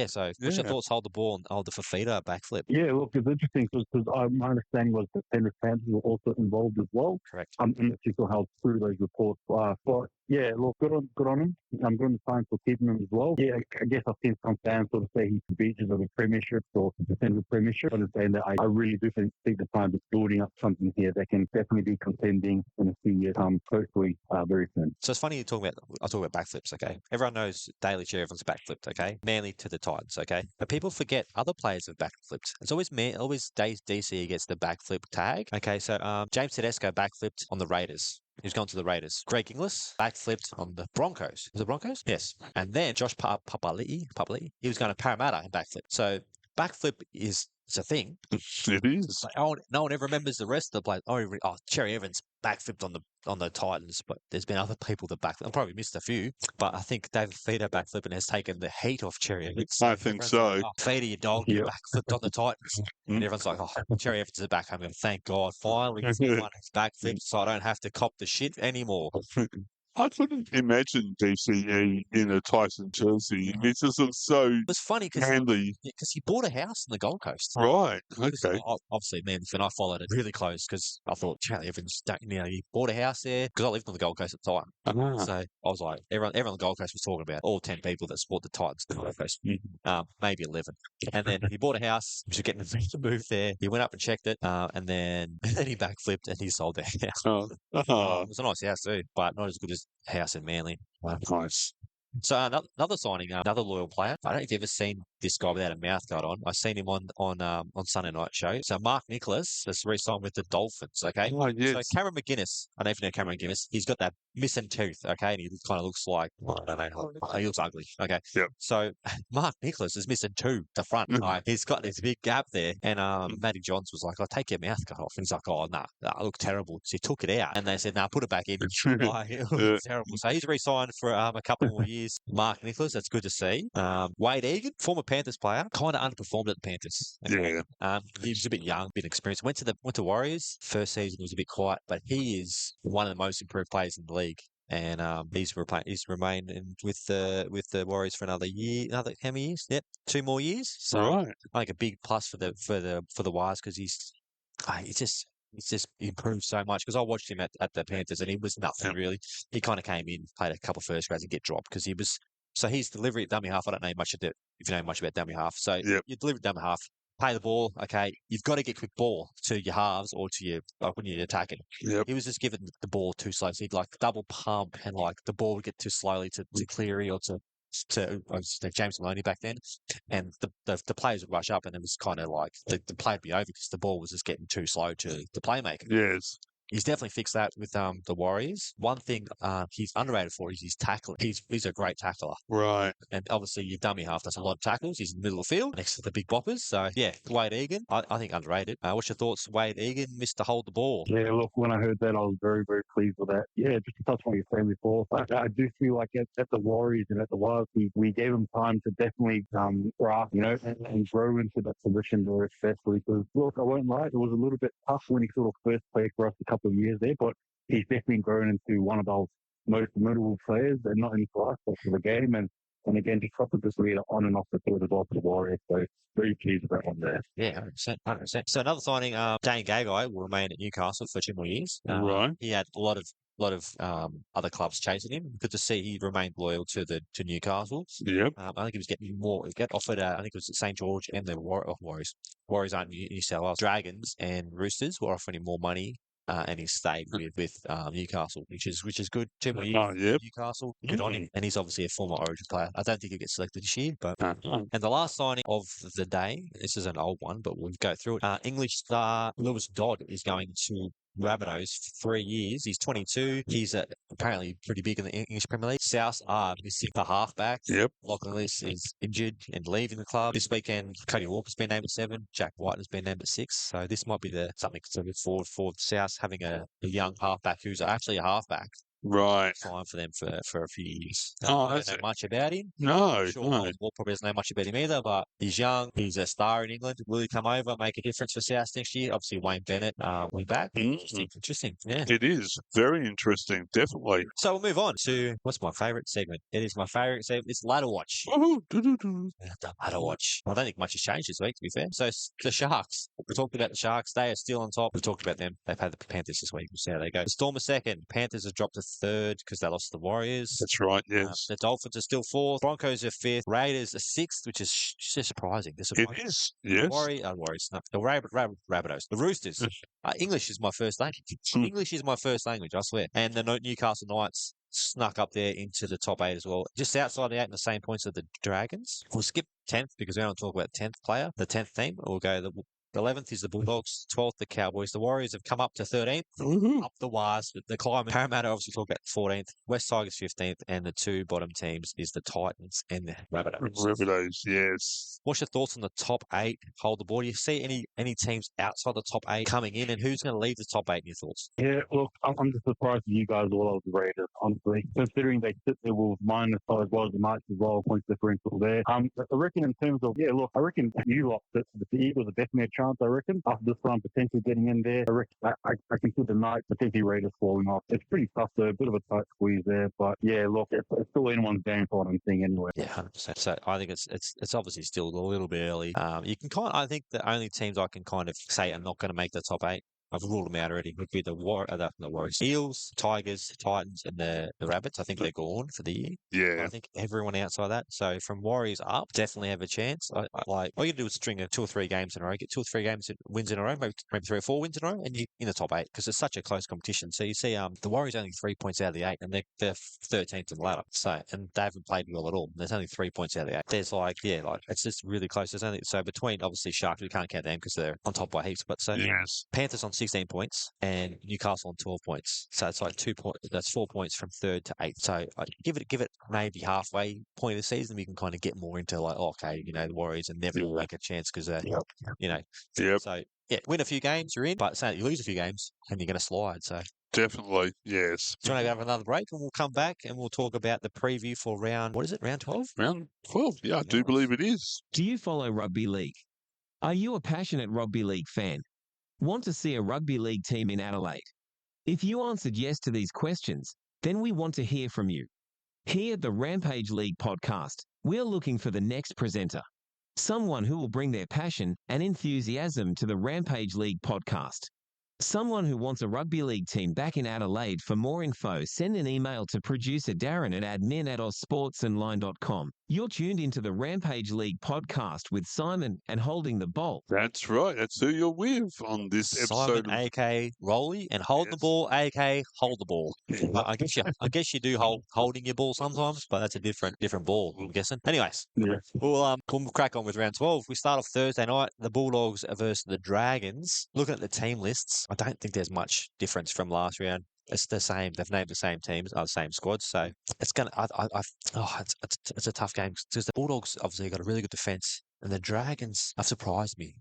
So what's your thoughts? Hold the ball and hold the Fafita backflip. Yeah, look, it's interesting because my understanding was that Penrith Panthers were also involved as well. Correct. I'm not too sure how true those reports are, but yeah, look, good on him. I'm good on the Titans for keeping him as well. Yeah, I guess I've seen some fans sort of say he's the beaches of the premiership or the potential premiership. I'm saying that I really do think the Titans are building up something here that can definitely be contending in a few years, hopefully very soon. So it's funny I talk about backflips, okay? Everyone knows Daly Cherry Evans backflipped, okay? Manly to the Titans, okay? But people forget other players have backflipped. It's always DC gets the backflip tag. Okay, so James Tedesco backflipped on the Raiders. He was going to the Raiders. Greg Inglis backflipped on the Broncos. Was it Broncos? Yes. And then Josh Papali'i, he was going to Parramatta and backflip. So backflip it's a thing. It is. Like, no one ever remembers the rest of the players. Cherry Evans backflipped on the Titans, but there's been other people that backflip. I probably missed a few, but I think David Fafita backflipping has taken the heat off Cherry Evans. I think so. Like, Fafita, your dog, you backflipped on the Titans. And everyone's like, Cherry Evans is back. I'm going, thank God, finally someone has backflipped so I don't have to cop the shit anymore. I couldn't imagine DCE in a Tyson jersey. It just looks so funny handy. Because he bought a house on the Gold Coast. Right, okay. Obviously, man, and I followed it really close because I thought, Charlie Evans, he bought a house there because I lived on the Gold Coast at the time. So I was like, everyone on the Gold Coast was talking about all 10 people that support the Titans on the Gold Coast. Maybe 11. And then he bought a house, he was getting to move there. He went up and checked it, and then he backflipped and he sold their house. It was a nice house too, but not as good as house in Manly. Nice. So another signing, another loyal player. I don't know if you've ever seen this guy without a mouth guard on. I've seen him on Sunday night show. So Mark Nicholas has re-signed with the Dolphins. Okay. Oh, yes. So Cameron McGuinness. I don't know if you know Cameron McGuinness. He's got that missing tooth. Okay, and he kind of looks like I don't know. He looks ugly. Okay. Yep. So Mark Nicholas is missing two. The front. He's got this big gap there, and Matty Johns was like, "I'll take your mouth guard off." And he's like, "Oh no, I look terrible." So he took it out, and they said, "No, put it back in." It looks terrible. So he's re-signed for a couple more years. Mark Nicholas, that's good to see. Wade Egan, former Panthers player, kind of underperformed at the Panthers. Okay? Yeah. He was a bit young, a bit experienced. Went to Warriors. First season was a bit quiet, but he is one of the most improved players in the league. And he's remained with the Warriors for another year. How many years? Yep, 2 more years. So I think a big plus for the Wires because he's just improved so much because I watched him at the Panthers and he was nothing really. He kind of came in, played a couple of first grades and get dropped because he was. So his delivery at dummy half, I don't know much if you know much about dummy half. So you deliver dummy half, play the ball, okay, you've got to get quick ball to your halves or to your, like when you're attacking. Yep. He was just giving the ball too slow. So he'd like double pump and like the ball would get too slowly to Cleary or to James Maloney back then. And the players would rush up and it was kind of like the play would be over because the ball was just getting too slow to the playmaker. Yes. He's definitely fixed that with the Warriors. One thing he's underrated for is his tackling. He's a great tackler. Right. And obviously your dummy half does a lot of tackles. He's in the middle of the field next to the big boppers. So yeah, Wade Egan, I think underrated. What's your thoughts? Wade Egan missed to hold the ball. Yeah, look, when I heard that, I was very, very pleased with that. Yeah, just to touch on what you're saying before, I do feel like at the Warriors and at the Wilds, we gave him time to definitely graft, and grow into that position there especially. Because look, I won't lie, it was a little bit tough when he sort of first played for us a couple of years there, but he's definitely grown into one of those most notable players, and not only for us, but for the game. And again, just trusted this leader on and off the field as well for the Warriors. So very pleased with that one there. Yeah, 100%. So another signing, Dane Gagai will remain at Newcastle for 2 more years. Right. He had a lot of other clubs chasing him. Good to see he remained loyal to Newcastle. Yep. I think he was getting more. He got offered. I think it was at St George and the Warriors. Warriors aren't New South Wales. Dragons and Roosters were offering him more money and he stayed with Newcastle, which is good. 2 more years Oh, yep. Newcastle, good on him. And he's obviously a former Origin player. I don't think he'll get selected this year, but No. and the last signing of the day, this is an old one, but we'll go through it. English star Lewis Dodd is going to Rabbitohs for 3 years. He's 22. He's apparently pretty big in the English Premier League. South are missing a halfback. Yep. Lachlan Lewis is injured and leaving the club. This weekend, Cody Walker's been named at 7. Jack White has been named at 6. So this might be something to look forward for South, having a young halfback who's actually a halfback. Right. Fine for them for a few years. Oh, I don't know much about him. No, I'm sure Colin Wall probably doesn't know much about him either, but he's young. He's a star in England. Will he come over, make a difference for South next year? Obviously, Wayne Bennett will be back. Interesting. Yeah. It is very interesting, definitely. So we'll move on to what's my favourite segment. It is my favourite segment. It's Ladder Watch. The Ladder Watch. I don't think much has changed this week, to be fair. So the Sharks. We talked about the Sharks. They are still on top. We talked about them. They've had the Panthers this week. We'll see how they go. The Storm are second. Panthers have dropped to third because they lost to the Warriors. That's right, yes. The Dolphins are still fourth. Broncos are fifth. Raiders are sixth, which is just surprising. It is, yes. Warriors. No, the Rabbitohs. The Roosters. English is my first language. English is my first language, I swear. And the Newcastle Knights snuck up there into the top 8 as well. Just outside the 8 and the same points of the Dragons. We'll skip 10th because we don't talk about 10th player, the 10th team. We'll go the 11th is the Bulldogs, 12th the Cowboys. The Warriors have come up to 13th, up the wires. The climbing. Parramatta obviously talk about 14th, West Tigers 15th, and the 2 bottom teams is the Titans and the Rabbitohs. Rabbitohs, yes. What's your thoughts on the top 8? Hold the board. Do you see any teams outside the top 8 coming in, and who's going to leave the top 8 in your thoughts? Yeah, look, I'm just surprised that you guys all over the Raiders, honestly, considering they sit there with minus as well as the Knights as well, points differential there. I reckon in terms of, I reckon you lot, the Eagles are definitely a chance, I reckon, after this round potentially getting in there. I can see the Knights, potentially Raiders falling off. It's pretty tough, though, a bit of a tight squeeze there, but yeah, look, it's still anyone's game for what I'm seeing anyway. Yeah, 100%. So I think it's obviously still a little bit early. I think the only teams I can kind of say are not going to make the top 8, I've ruled them out already, would be the Warriors, Eels, Tigers, Titans, and the Rabbits. I think they're gone for the year. Yeah. I think everyone outside that. So from Warriors up, definitely have a chance. All you do is string 2 or 3 games in a row, get 2 or 3 wins in a row, maybe 3 or 4 wins in a row, and you're in the top 8 because it's such a close competition. So you see, the Warriors only 3 points out of the 8, and they're 13th in the ladder. So, and they haven't played well at all. There's only 3 points out of the 8. There's it's just really close. There's only between obviously Sharks, we can't count them because they're on top by heaps. But so yes. Panthers on 16 points. And Newcastle on 12 points. So it's like 2 points. That's 4 points from 3rd to 8th. So give it maybe halfway point of the season. We can kind of get more into the Warriors are never going to make a chance because So win a few games, you're in. But say you lose a few games and you're going to slide. So definitely, yes. Do you want to have another break and we'll come back and we'll talk about the preview for round 12? Round 12, yeah, I do believe it is. Do you follow rugby league? Are you a passionate rugby league fan? Want to see a rugby league team in Adelaide? If you answered yes to these questions, then we want to hear from you. Here at the Rampage League podcast, we're looking for the next presenter. Someone who will bring their passion and enthusiasm to the Rampage League podcast. Someone who wants a rugby league team back in Adelaide. For more info, send an email to producer Darren at admin@ozsportsonline.com. You're tuned into the Rampage League podcast with Simon and Holding the Ball. That's right. That's who you're with on this episode. Simon, a.k.a. Rolly, and Hold the Ball, a.k.a. Hold the Ball. I guess you do holding your ball sometimes, but that's a different ball, I'm guessing. Anyways, we'll crack on with round 12. We start off Thursday night, the Bulldogs versus the Dragons. Looking at the team lists, I don't think there's much difference from last round. It's the same. They've named the same teams, same squads. So it's gonna. It's a tough game because the Bulldogs obviously got a really good defense, and the Dragons have surprised me.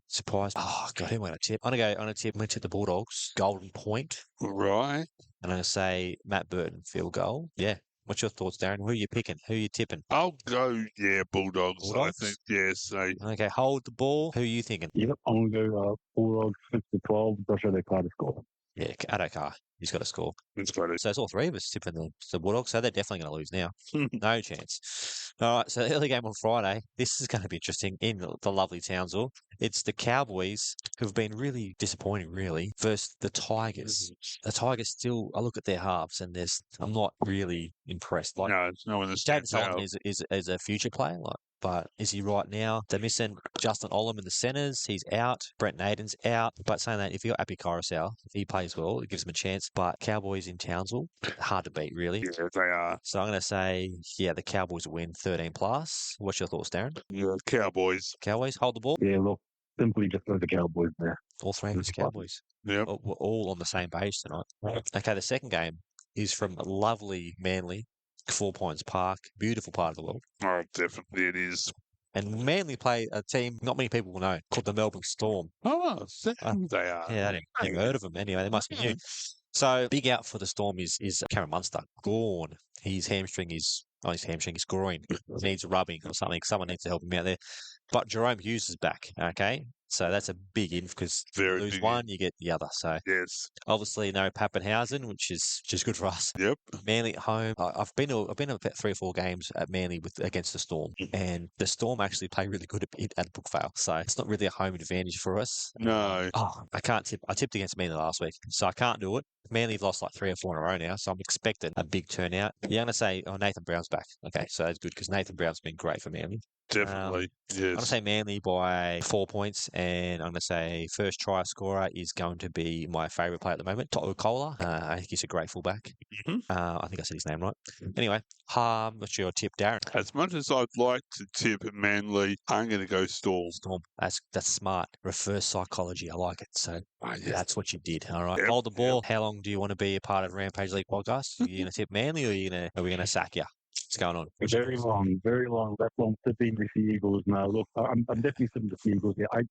Oh God, who am I going to tip? I'm going to tip the Bulldogs. Golden point. Right. And I'm going to say Matt Burton field goal. Yeah. What's your thoughts, Darren? Who are you picking? Who are you tipping? I'll go, Bulldogs. I think, yes. Okay, Hold the Ball. Who are you thinking? Yep, I'm going to go Bulldogs 6-12. Josh Adokar to score. Yeah, Adokar. He's got to score. It's got it. So it's all three of us tipping the Bulldogs, so they're definitely going to lose now. No chance. All right, so the early game on Friday. This is going to be interesting in the lovely Townsville. It's the Cowboys, who've been really disappointing, really, versus the Tigers. The Tigers still, I look at their halves, and I'm not really impressed. No, it's no one that's Jaden Sullivan is a future player. but is he right now? They're missing Justin Olam in the centres. He's out. Brent Naden's out. But saying that, if you got Api Coruscant, if he plays well, it gives him a chance. But Cowboys in Townsville, hard to beat, really. Yeah, they are. So I'm going to say, yeah, the Cowboys win 13 plus. What's your thoughts, Darren? Yeah, Cowboys. Cowboys hold the ball. Yeah, look, simply just go the Cowboys there. All three of us Cowboys. Yep. We're all on the same page tonight. Okay, the second game is from lovely Manly, 4 Points Park, beautiful part of the world. Oh, definitely it is. And Manly play a team not many people will know called the Melbourne Storm. Oh, they are. Yeah, I never heard of them. Anyway, they must be new. So big out for the Storm is Cameron Munster. Gone. His hamstring is his groin. He needs rubbing or something. Someone needs to help him out there. But Jerome Hughes is back. Okay. So that's a big in because you lose one, you get the other. So yes, obviously no Pappenhausen, which is good for us. Yep. Manly at home. I've been to about 3 or 4 games at Manly against the Storm, and the Storm actually play really good at Brookvale. So it's not really a home advantage for us. No. I can't tip. I tipped against Manly last week, so I can't do it. Manly've lost like 3 or 4 in a row now, so I'm expecting a big turnout. You're going to say, Nathan Brown's back. Okay, so that's good because Nathan Brown's been great for Manly. Definitely, I'm going to yes. say Manly by 4 points, and I'm going to say first try scorer is going to be my favourite player at the moment, To'o Kola. I think he's a great fullback. I think I said his name right. Anyway, what's your tip, Darren? As much as I'd like to tip Manly, I'm going to go Storm. Storm. That's smart. Reverse psychology. I like it. So that's what you did. All right. Yep, Hold the ball. How long do you want to be a part of Rampage League podcast? Are you going to tip Manly, or are we going to sack you? What's going on? Very long. That's long tipping with the Eagles now. Look, I'm definitely sitting with the Eagles here. I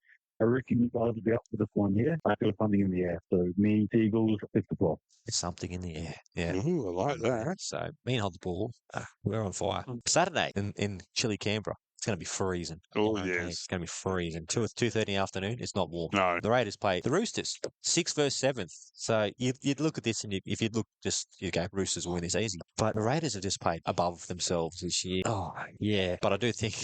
reckon you guys will be up for this one here. I feel something in the air. So me, the Eagles, 6 o'clock. It's something in the air. Yeah. Ooh, I like that. So me and Hold the Ball, we're on fire. Saturday in chilly Canberra. It's going to be freezing. Oh, Okay, yes. It's going to be freezing. 2:30 in the afternoon. It's not warm. No. The Raiders play the Roosters, 6th versus 7th. So you'd look at this, and if you'd look you go, Roosters will win this easy. But the Raiders have just played above themselves this year. Oh, yeah. But I do think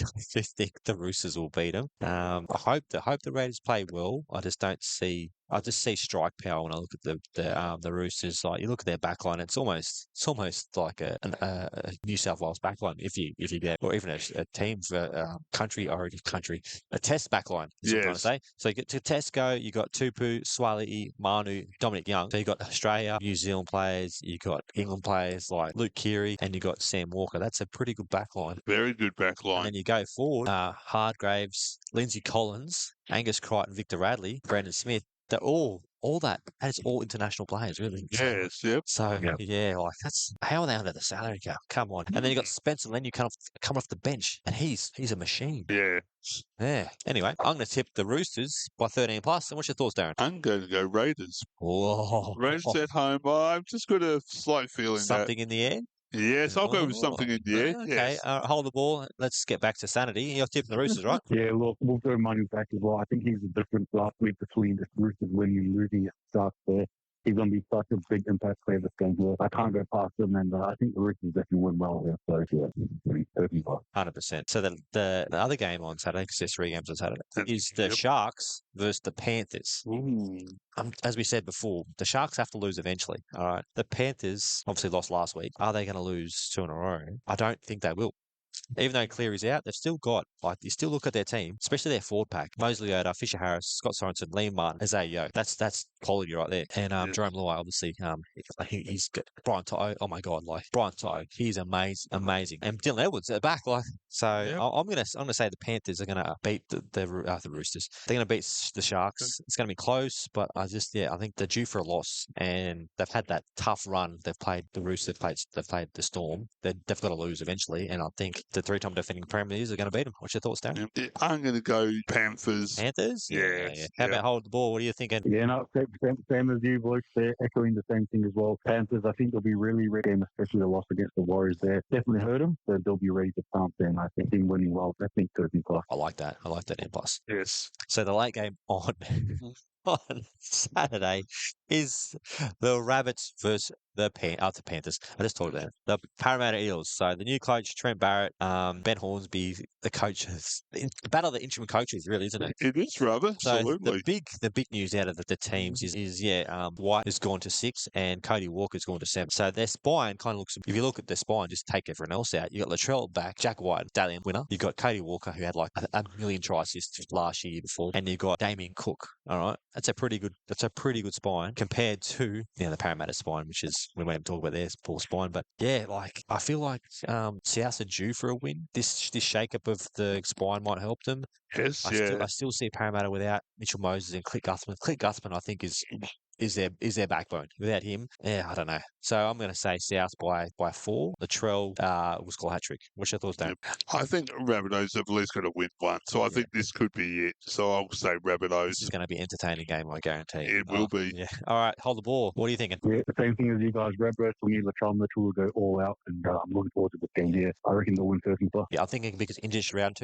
the Roosters will beat them. I hope the Raiders play well. I just see strike power when I look at the Roosters. Like you look at their backline, it's almost like a New South Wales backline if you get, or even a team for a Test backline. Is what I'm trying to say. So you get to Tesco, you got Tupu, Swaley, Manu, Dominic Young. So you got Australia, New Zealand players, you got England players like Luke Keary, and you got Sam Walker. That's a pretty good backline. Very good backline. And then you go forward, Hardgraves, Lindsay Collins, Angus Crichton, Victor Radley, Brandon Smith. They're all that is all international players, really. Yes, yep. So yeah, like that's how are they under the salary cap? Come on. And then you got Spencer Len, you come off the bench, and he's a machine. Yeah. Yeah. Anyway, I'm going to tip the Roosters by 13 plus. And what's your thoughts, Darren? I'm going to go Raiders. Whoa. Raiders at home. I've just got a slight feeling Something in the air? Yes, I'll go with something in the air. Okay, Yes. hold the ball. Let's get back to sanity. You're tipping the Roosters, right? Yeah, look, we'll throw money back as well. I think he's the difference last week between the Roosters winning and losing at Stark there. He's going to be such a big impact player this game here. I can't go past him, and I think the Roosters definitely win well here. So, yeah, 100%. So the other game on Saturday, because there's 3 games on Saturday, is the Sharks versus the Panthers. As we said before, the Sharks have to lose eventually. All right. The Panthers obviously lost last week. Are they going to lose 2 in a row? I don't think they will. Even though Cleary's out, they've still got, you still look at their team, especially their forward pack. Mosley Oda, Fisher Harris, Scott Sorensen, Liam Martin, Isaiah Yeo. That's quality right there. And Jerome Luai, obviously, he's got Brian To'o. Oh my God, Brian To'o, he's amazing. And Dylan Edwards at the back, so I'm gonna say the Panthers are gonna beat the Roosters. They're gonna beat the Sharks. It's gonna be close, but I think they're due for a loss, and they've had that tough run. They've played the Roosters, they've played the Storm. They've got to lose eventually, and I think the 3-time defending premiers are going to beat them. What's your thoughts, Darren? Yeah, I'm going to go Panthers. Panthers? Yeah. How about hold the ball? What are you thinking? Yeah, no, same as you, boys. They're echoing the same thing as well. Panthers, I think they'll be really ready, especially the loss against the Warriors there. Definitely hurt them, so they'll be ready to pounce in. I think team winning well. I think 13 plus. I like that. N plus. Yes. So the late game on Saturday is the Rabbits versus the Panthers. I just talked about it. The Parramatta Eels. So the new coach, Trent Barrett, Ben Hornsby, the coaches. The battle of the interim coaches, really, isn't it? It is, rather. So Absolutely. the big news out of the teams is White has gone to 6 and Cody Walker's gone to 7. So their spine kind of looks. If you look at their spine, just take everyone else out. You got Latrell back, Jack White, Dalian winner. You got Cody Walker who had like a million try assists last year before, and you got Damien Cook. All right, that's a pretty good spine compared to the Parramatta spine, which is we won't even talk about their poor spine. But yeah, like I feel like South are due for a win. This shake-up of the spine might help them. Yes, I still see Parramatta without Mitchell Moses and Clint Guthman. Clint Guthman, I think, is their backbone. Without him, I don't know. So I'm going to say South by 4. Latrell will score a hat-trick. What's your thoughts, Dan? I think Rabbitohs have at least got to win one. So I think this could be it. So I'll say Rabbitohs. This is going to be an entertaining game, I guarantee. It will be. Yeah. All right, hold the ball. What are you thinking? Yeah, the same thing as you guys. Rabbitohs will need Latrell Mitchell will go all out, and I'm looking forward to the game here. I reckon they'll win 13+. Yeah, I'm thinking because Indigenous round.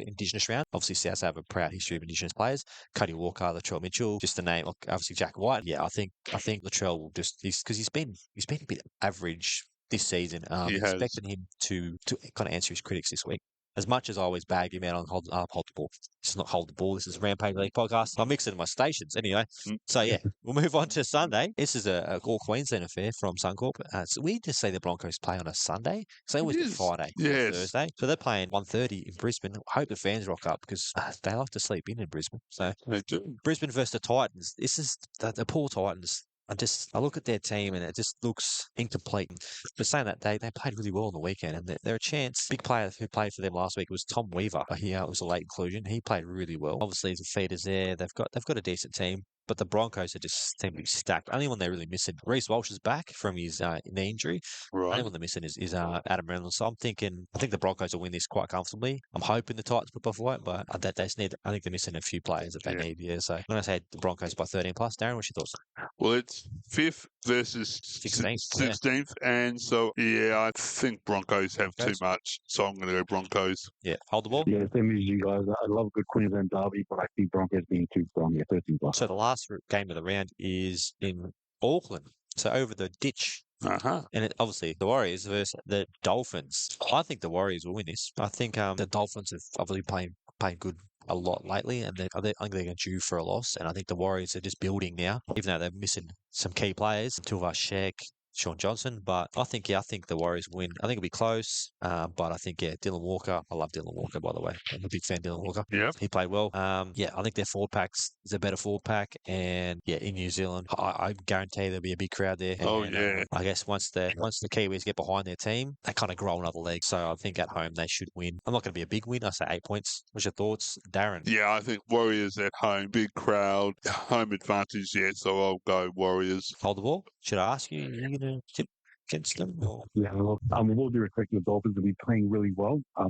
Obviously, South have a proud history of Indigenous players. Cody Walker, Latrell Mitchell, just the name. Obviously, Jack White. Yeah, I think Latrell will just because he's been a bit average this season. Expecting him to kind of answer his critics this week. As much as I always bag him out on hold the ball. This is not hold the ball. This is Rampage League podcast. I'm mixing my stations anyway. So yeah, we'll move on to Sunday. This is a all Queensland affair from Suncorp. It's weird to see the Broncos play on a Sunday because they always do Friday or Thursday. So they're playing 1:30 in Brisbane. I hope the fans rock up because they like to sleep in Brisbane. So they do. Brisbane versus the Titans. This is the poor Titans. I look at their team and it just looks incomplete. But saying that, they played really well on the weekend and they're a chance. Big player who played for them last week was Tom Weaver. He was a late inclusion. He played really well. Obviously, the feeders there. They've got a decent team. But the Broncos are just seem to be stacked. Only one they're really missing. Reece Walsh is back from his knee injury. Right. Only one they're missing is Adam Reynolds. So I think the Broncos will win this quite comfortably. I'm hoping the Titans put off white, but I think they're missing a few players that they need. Yeah, so I'm going to say the Broncos by 13+. Darren, what's your thoughts? Well, it's 5th versus 16th. And so, I think Broncos have too much. So I'm going to go Broncos. Yeah, hold the ball. Yeah, same as you guys. I love a good Queensland derby, but I think Broncos being too strong. Yeah, 13+. So the last game of the round is in Auckland. So over the ditch. And obviously the Warriors versus the Dolphins. I think the Warriors will win this. I think the Dolphins have obviously playing good a lot lately, and I think they're due for a loss. And I think the Warriors are just building now, even though they're missing some key players. Tuivasa-Sheck, Sean Johnson, but I think the Warriors win. I think it'll be close, but I think Dylan Walker. I love Dylan Walker, by the way. I'm a big fan of Dylan Walker. Yeah, he played well. I think their forward packs is a better forward pack, and in New Zealand, I guarantee there'll be a big crowd there. And, I guess once the Kiwis get behind their team, they kind of grow another league. So I think at home they should win. I'm not going to be a big win. I say 8 points. What's your thoughts, Darren? Yeah, I think Warriors at home, big crowd, home advantage. Yeah, so I'll go Warriors. Hold the ball. Should I ask you? Are you going to tip against them? Or? Yeah, look, with all due respect to the Dolphins, will be playing really well. I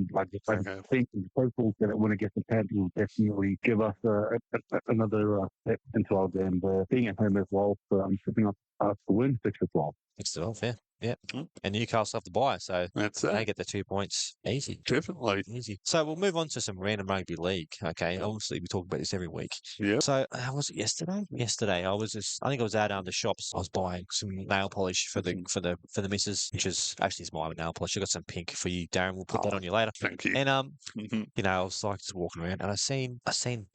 think the Purples that win against the Panthers will definitely give us another step into our game. Being at home as well, so I'm shipping up to win 6-12. 6-12, yeah. And Newcastle have to buy, so that's it. They get the 2 points easy. Definitely. Easy. So we'll move on to some random rugby league. Okay, obviously we talk about this every week. Yeah. So was it yesterday? Yesterday, I think I was out on the shops. I was buying some nail polish for the missus, which is actually my nail polish. I got some pink for you, Darren. We'll put that on you later. Thank you. And I was like just walking around, and I seen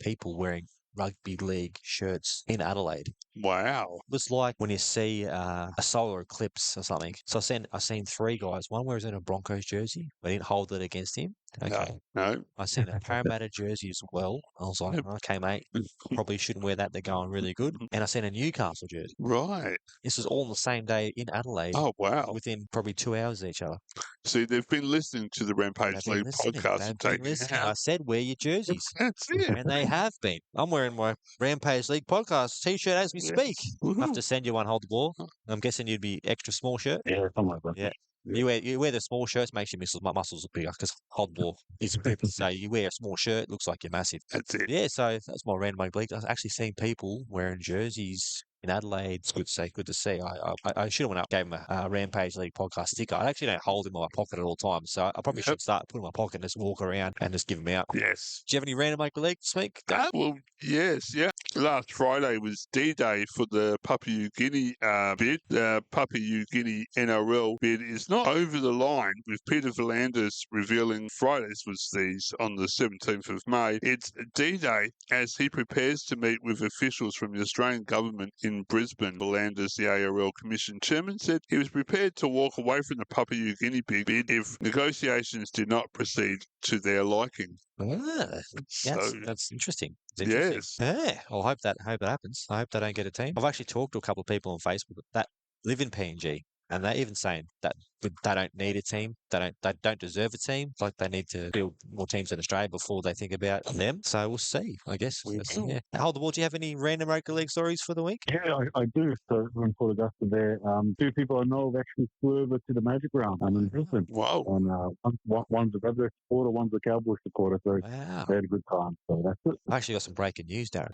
people wearing rugby league shirts in Adelaide. Wow. It was like when you see a solar eclipse or something. So I seen 3 guys. One wears in a Broncos jersey. I didn't hold it against him. Okay. No. I seen a Parramatta jersey as well. I was like, okay, mate, probably shouldn't wear that. They're going really good. And I seen a Newcastle jersey. Right. This was all on the same day in Adelaide. Oh, wow. Within probably 2 hours of each other. See, they've been listening to the Rampage League podcast and taking it out. I said, wear your jerseys. That's it. And they have been. I'm wearing my Rampage League podcast t-shirt as we speak. I have to send you one, hold the ball. I'm guessing you'd be extra small shirt. Yeah, something like that. Yeah. You wear the small shirts, makes your muscles look bigger because hold the ball is big. So you wear a small shirt, looks like you're massive. That's it. Yeah, so that's my random league. I've actually seen people wearing jerseys in Adelaide. It's good to see. I should have went up, gave him a Rampage League podcast sticker. I actually don't hold him in my pocket at all times, so I probably should start putting him in my pocket and just walk around and just give them out. Yes. Do you have any random league this week? Well, yes, yeah. last Friday was D-Day for the Papua New Guinea bid. The Papua New Guinea NRL bid is not over the line, with Peter V'landers revealing Friday's was these on the 17th of May. It's D-Day as he prepares to meet with officials from the Australian government in Brisbane. V'landers, the ARL Commission chairman, said he was prepared to walk away from the Papua New Guinea bid if negotiations did not proceed to their liking. That's interesting. It's interesting. Yes. Yeah. Well, I hope that happens. I hope they don't get a team. I've actually talked to a couple of people on Facebook that live in PNG, and they're even saying that they don't need a team. They don't deserve a team. Like they need to build more teams in Australia before they think about them. So we'll see. I guess. Yeah. Hold the ball. Do you have any random rugby league stories for the week? Yeah, I do. So when Port Augusta there, two people I know have actually flew over to the Magic Round. I'm in Brisbane. Wow. And one's a Red supporter, one's a Cowboy supporter. So Wow. they had a good time. So that's it. I actually got some breaking news, Darren.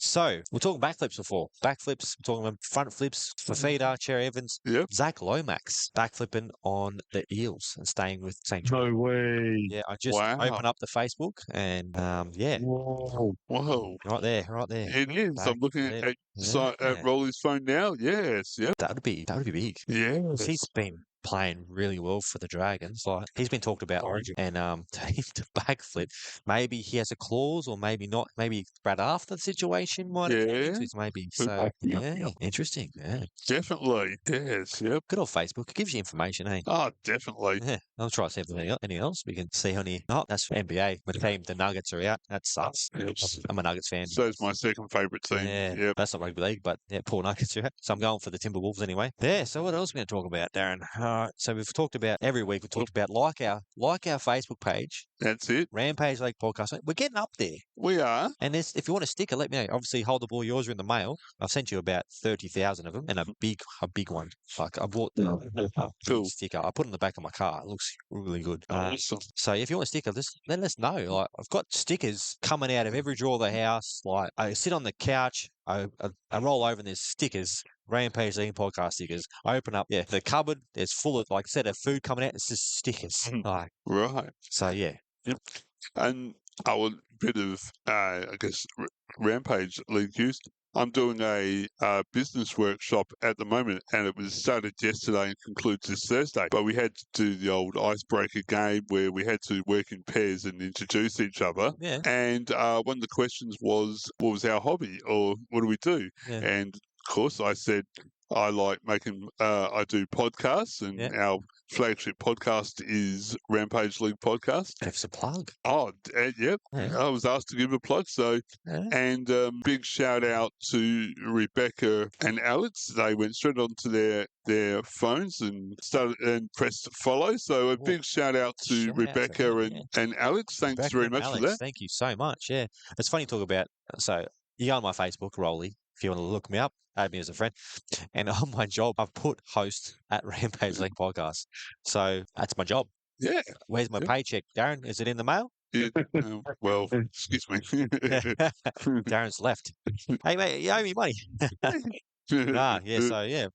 So, we're talking backflips before. Backflips, we're talking about front flips, Fafita, Cherry Evans. Yep. Zach Lomax backflipping on the Eels and staying with St. No way. Yeah, I just opened up the Facebook and, yeah. Whoa. Right there. It is. I'm looking at Rolly's phone now. Yes, yeah. That would be big. Yes. He's been playing really well for the Dragons. Like he's been talked about Origin and to backflip. Maybe he has a clause or maybe not. Maybe Brad after the situation might have changed. Maybe so. Interesting. Yeah, definitely. Yes. Yep. Good old Facebook. It gives you information, eh? Oh, definitely. Yeah. I'll try to see if there's anything else we can see on here. No, that's NBA. The team, the Nuggets are out. That sucks. I'm a Nuggets fan. So it's my second favourite team. Yeah, yep. That's not rugby league, but yeah, poor Nuggets are out. So I'm going for the Timberwolves anyway. Yeah. So what else are we going to talk about, Darren? So we've talked about every week. We've talked about like our Facebook page. That's it. Rampage League Podcast. We're getting up there. We are. And if you want a sticker, let me know. Obviously, Hold the Ball. Yours are in the mail. I've sent you about 30,000 of them, and a big one. Like I bought the sticker. I put it in the back of my car. It looks really good. Awesome. So if you want a sticker, just let us know. Like I've got stickers coming out of every drawer of the house. Like I sit on the couch. I roll over and there's stickers. Rampage League Podcast stickers. I open up, the cupboard. There's full of, like I said, of food coming out. It's just stickers. Like, right. So, yeah. Yep. And our bit of, I guess, Rampage League use. I'm doing a business workshop at the moment, and it was started yesterday and concludes this Thursday. But we had to do the old icebreaker game where we had to work in pairs and introduce each other. Yeah. And one of the questions was, what was our hobby, or what do we do? Yeah. And of course, I said I like making. I do podcasts, and our flagship podcast is Rampage League Podcast. That's a plug. Oh, yep. Yeah. I was asked to give a plug, and big shout out to Rebecca and Alex. They went straight onto their phones and started and pressed follow. So a big shout out to Rebecca and Alex. Thanks very much for that. Thank you so much. Yeah, it's funny to talk about. So you go on my Facebook, Rolly. If you want to look me up, add me as a friend. And on my job, I've put host at Rampage League Podcast. So that's my job. Yeah. Where's my paycheck, Darren? Is it in the mail? Yeah, well, excuse me. Darren's left. Hey, mate, you owe me money. So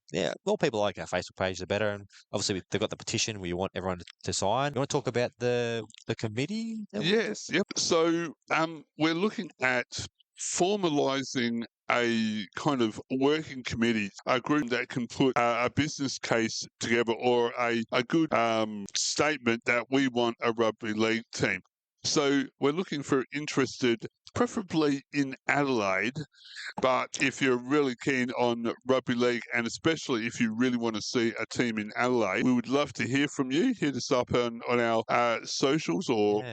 more people like our Facebook page, the better. And obviously, they've got the petition where you want everyone to sign. You want to talk about the committee? Yes, yep. So we're looking at formalising a kind of working committee, a group that can put a business case together or a good statement that we want a rugby league team. So we're looking for interested, preferably in Adelaide, but if you're really keen on rugby league and especially if you really want to see a team in Adelaide, we would love to hear from you. Hit us up on our socials or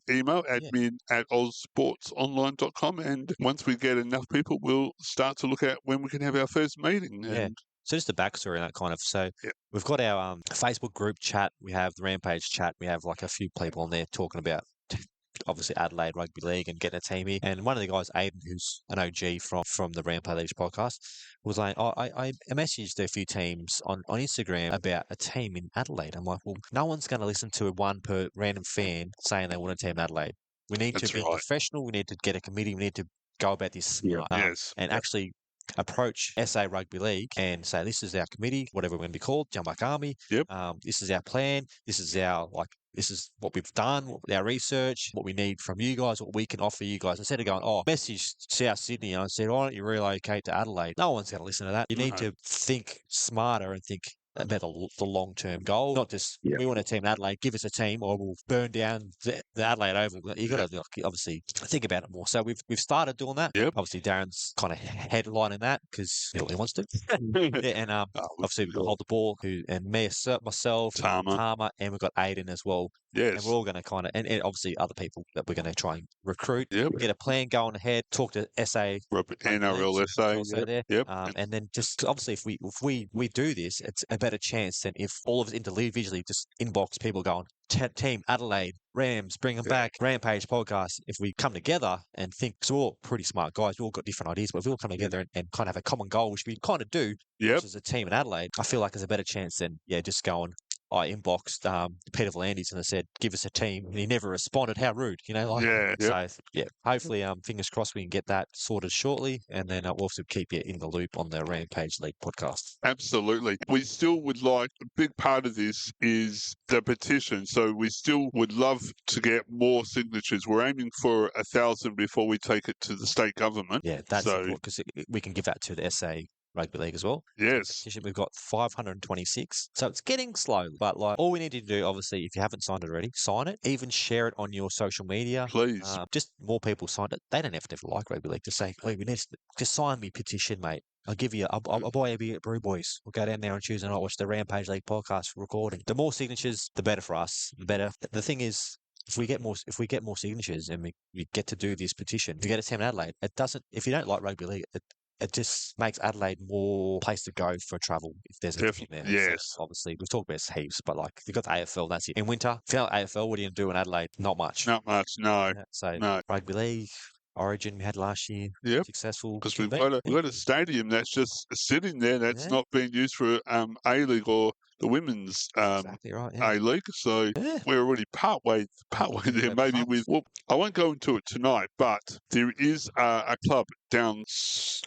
email admin@ozsportsonline.com, and once we get enough people, we'll start to look at when we can have our first meeting. Yeah. So just the backstory on that kind of. So we've got our Facebook group chat. We have the Rampage chat. We have like a few people on there talking about obviously Adelaide Rugby League and getting a team here. And one of the guys, Aiden, who's an OG from the Rampage League podcast, was like, I messaged a few teams on Instagram about a team in Adelaide. I'm like, well, no one's going to listen to one per random fan saying they want a team in Adelaide. We need to be professional. We need to get a committee. We need to go about this smart, Yes. and actually approach SA Rugby League and say, this is our committee, whatever we're going to be called, Jumbuck Army. Yep. This is our plan. This is this is what we've done, our research, what we need from you guys, what we can offer you guys. Instead of going, message South Sydney, I said, why don't you relocate to Adelaide? No one's going to listen to that. You need to think smarter and think about the long-term goal, not just we want a team in Adelaide, give us a team or we'll burn down the Adelaide Oval. You've got to obviously think about it more. So we've started doing that. Yep. Obviously, Darren's kind of headlining that because he wants to. And obviously we've got Hold the Ball, and myself, Tama, and we've got Aiden as well. Yes. And we're all going to and obviously other people that we're going to try and recruit, get a plan going ahead, talk to SA, NRLSA, also there. And then just obviously if we do this, it's a better chance than if all of us individually just inbox people going, Team Adelaide, Rams, bring them back, Rampage podcast. If we come together and think, so we're all pretty smart guys, we all got different ideas, but if we all come together and kind of have a common goal, which we kind of do, which is a team in Adelaide, I feel like there's a better chance than just going, I inboxed Peter Volandis and I said, give us a team. And he never responded. How rude, So, hopefully, fingers crossed we can get that sorted shortly. And then I'll also keep you in the loop on the Rampage League podcast. Absolutely. We still would like, a big part of this is the petition. So we still would love to get more signatures. We're aiming for 1,000 before we take it to the state government. Yeah, that's important because we can give that to the SA Rugby League as well. Yes. We've got 526. So it's getting slow. But all we need to do, obviously, if you haven't signed it already, sign it. Even share it on your social media. Please. Just more people signed it. They don't have to like rugby league to say, we need to sign me petition, mate. I'll give you, I'll buy a beer at Brew Boys. We'll go down there on Tuesday night, watch the Rampage League podcast recording. The more signatures, the better for us. The better. The thing is, if we get more signatures and we get to do this petition, to get a team in Adelaide, it doesn't. If you don't like rugby league, it just makes Adelaide more place to go for travel if there's a team there. Yes. So obviously, we've talked about heaps, but you've got the AFL, that's it. In winter, if you like AFL, what are you going to do in Adelaide? Not much. Not much, no. So rugby league, Origin we had last year, successful. Because we've got a stadium that's just sitting there that's not being used for A-League or the women's A-League. So we're already partway there. Maybe I won't go into it tonight, but there is a club down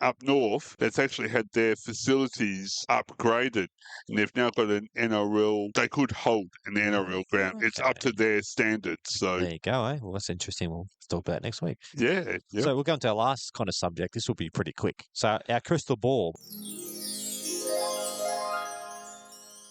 up north that's actually had their facilities upgraded, and they've now got an NRL. They could hold an NRL ground. It's up to their standards. So there you go. Well, that's interesting. We'll talk about it next week. Yeah. So we'll go into our last kind of subject. This will be pretty quick. So our crystal ball.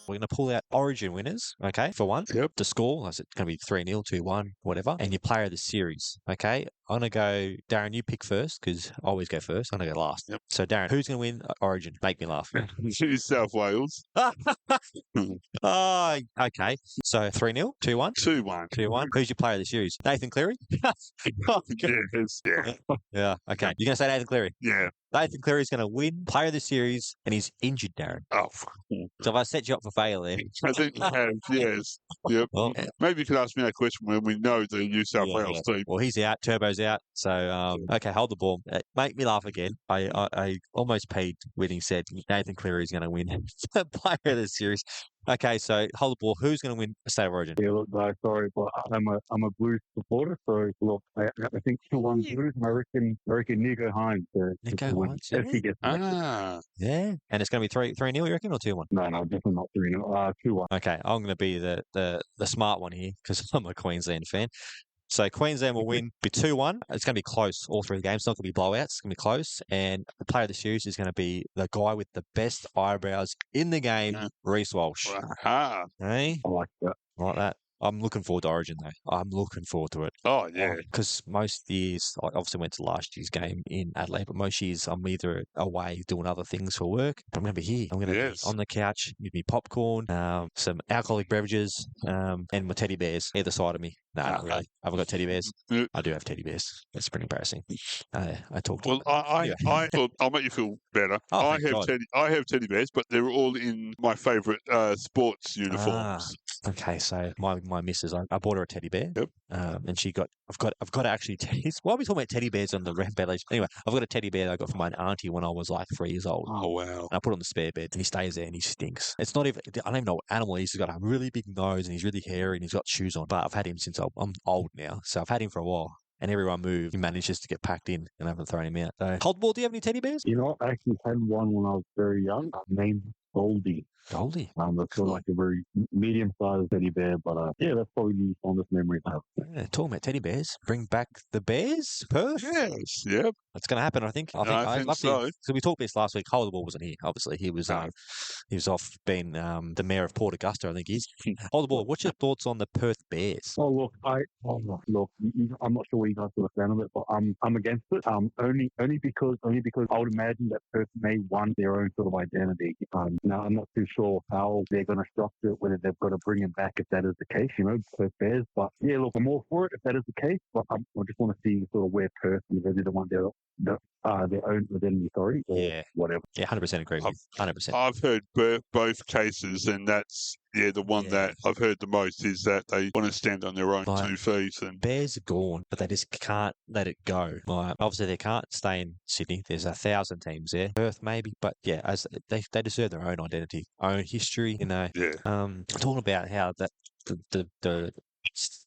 We're going to pull out Origin winners, okay, for one. Yep. The score, it's going to be 3-0, 2-1, whatever. And your player of the series, okay? I'm going to go, Darren, you pick first because I always go first. I'm going to go last. Yep. So, Darren, who's going to win Origin? Make me laugh. New South Wales. Oh, okay. So, 3-0, 2-1? 2-1. 2-1. Who's your player of the series? Nathan Cleary? Yes. Yeah, okay. You're going to say Nathan Cleary? Yeah. Nathan Cleary's going to win player of the series and he's injured, Darren. Oh. So if I set you up for failure there. I think you have, yes. Yep. Well, maybe you could ask me that question when we know the New South Wales team. Well, he's out. Turbo's out. So, okay, hold the ball. Make me laugh again. I almost peed when he said Nathan Cleary's going to win player of the series. Okay, so hold the ball. Who's going to win State of Origin? Yeah, look, guys, sorry, but I'm a Blues supporter, so look, I think 2-1 Blues, and I reckon Nico Hines. Nico Hines, if he gets yeah, and it's going to be 3-0, you reckon, or 2-1? No, definitely not 3-0. 2-1. Okay, I'm going to be the smart one here because I'm a Queensland fan. So Queensland will win, be 2-1. It's going to be close, all three games. It's not going to be blowouts. It's going to be close. And the player of the series is going to be the guy with the best eyebrows in the game, Reece Walsh. Aha. Hey? I like that. Like that. I'm looking forward to Origin, though. I'm looking forward to it. Oh, yeah. Because most years, I obviously went to last year's game in Adelaide, but most years I'm either away doing other things for work. But I'm going to be here. I'm going to be on the couch, give me popcorn, some alcoholic beverages, and my teddy bears either side of me. No, not really. I haven't got teddy bears. I do have teddy bears. That's pretty embarrassing. I talked to them. I thought I'll make you feel better. I have teddy bears, but they're all in my favourite sports uniforms. Okay, so my missus, I bought her a teddy bear. Yep. And she got, I've got to actually, why are we talking about teddy bears on the Rampage? Anyway, I've got a teddy bear that I got from my auntie when I was like 3 years old. Oh, wow. And I put it on the spare bed and he stays there and he stinks. It's not even, I don't even know what animal he is. He's got a really big nose and he's really hairy and he's got shoes on. But I've had him since I'm old now. So I've had him for a while. and everyone moved, he manages to get packed in and I haven't thrown him out. So, hold the ball, do you have any teddy bears? You know, I actually had one when I was very young, named Goldie. Goldie. That's sort of like a very medium-sized teddy bear, but yeah, that's probably the fondest memory I have. Yeah, talking about teddy bears, bring back the Bears, Perth. Yes, yep. That's going to happen, I think. I think so. So we talked this last week. Hold the ball wasn't here. Obviously, he was off being the mayor of Port Augusta. I think he's. Hold the ball. What's your thoughts on the Perth Bears? Oh look, I'm not sure where you guys are a fan of it, but I'm against it. Only because I would imagine that Perth may want their own sort of identity. Now I'm not too sure how they're going to structure it, whether they've got to bring him back if that is the case. Perth Bears. But yeah, look, I'm all for it if that is the case. But I just want to see sort of where Perth is, whether they want their own identity, whatever. Yeah, 100% agree with you. 100%. I've heard both cases, and that's the one that I've heard the most is that they want to stand on their own 2 feet. And Bears are gone, but they just can't let it go. Like, obviously, they can't stay in Sydney. There's 1,000 teams there. Perth, maybe, but yeah, as they deserve their own identity, own history. Talking about how that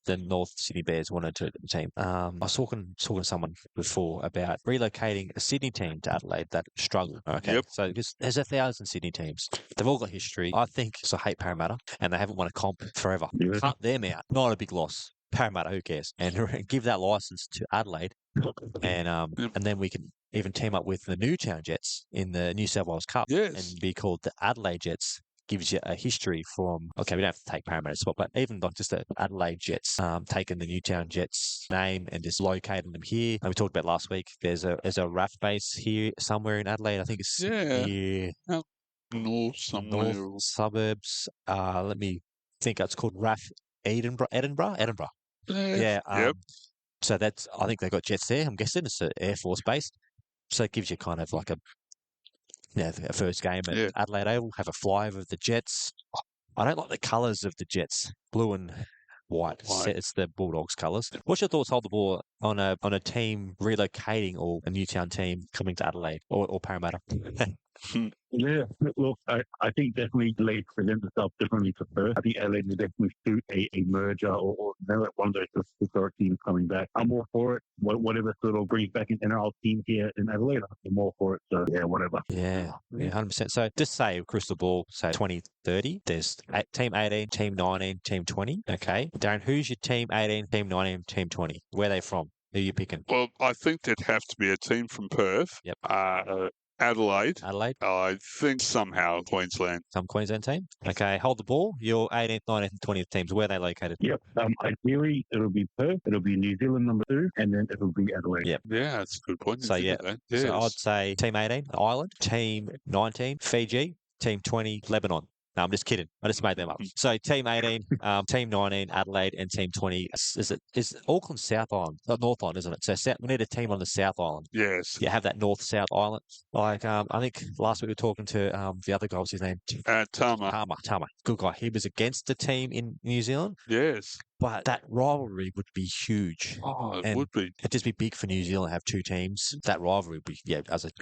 the North Sydney Bears wanted to team. I was talking to someone before about relocating a Sydney team to Adelaide that struggled. Okay, so there's 1,000 Sydney teams. They've all got history. I think I hate Parramatta, and they haven't won a comp forever. Cut them out. Not a big loss. Parramatta, who cares? And give that license to Adelaide, and then we can even team up with the Newtown Jets in the New South Wales Cup and be called the Adelaide Jets. Gives you a history from, we don't have to take Parramatta spot, but even like just the Adelaide Jets, taking the Newtown Jets name and just locating them here. And we talked about last week, there's a RAF base here somewhere in Adelaide. I think it's near north somewhere. North suburbs. Let me think. It's called RAF Edinburgh. So I think they've got jets there. I'm guessing it's an Air Force base. So it gives you kind of like a first game at Adelaide Oval, have a flyover of the Jets. I don't like the colours of the Jets, blue and white. It's the Bulldogs colours. What's your thoughts, hold the ball, on a team relocating or a Newtown team coming to Adelaide or Parramatta? Yeah, look, I think definitely Adelaide presents itself differently to Perth. I think Adelaide will definitely suit a merger or one of those historic teams coming back. I'm all for it. Whatever sort of brings back an NRL team here in Adelaide, I'm all for it. So, yeah, whatever. Yeah, 100%. So just say crystal ball, say 2030, there's Team 18, Team 19, Team 20. Okay. Darren, who's your Team 18, Team 19, Team 20? Where are they from? Who are you picking? Well, I think there'd have to be a team from Perth. Yep. Adelaide. I think somehow Queensland. Some Queensland team. Okay, hold the ball. Your 18th, 19th, and 20th teams, where are they located? Yep. Ideally, it'll be Perth, it'll be New Zealand number 2, and then it'll be Adelaide. Yep. Yeah, that's a good point. So, so I'd say Team 18, Ireland. Team 19, Fiji. Team 20, Lebanon. No, I'm just kidding. I just made them up. So Team 18, Team 19, Adelaide, and Team 20. Is Auckland South Island? North Island, isn't it? So we need a team on the South Island. Yes. You have that North-South Island. Like, I think last week we were talking to the other guy, what's his name? Tama. Good guy. He was against the team in New Zealand. Yes. But that rivalry would be huge. Oh, it would be. It'd just be big for New Zealand to have 2 teams. That rivalry would be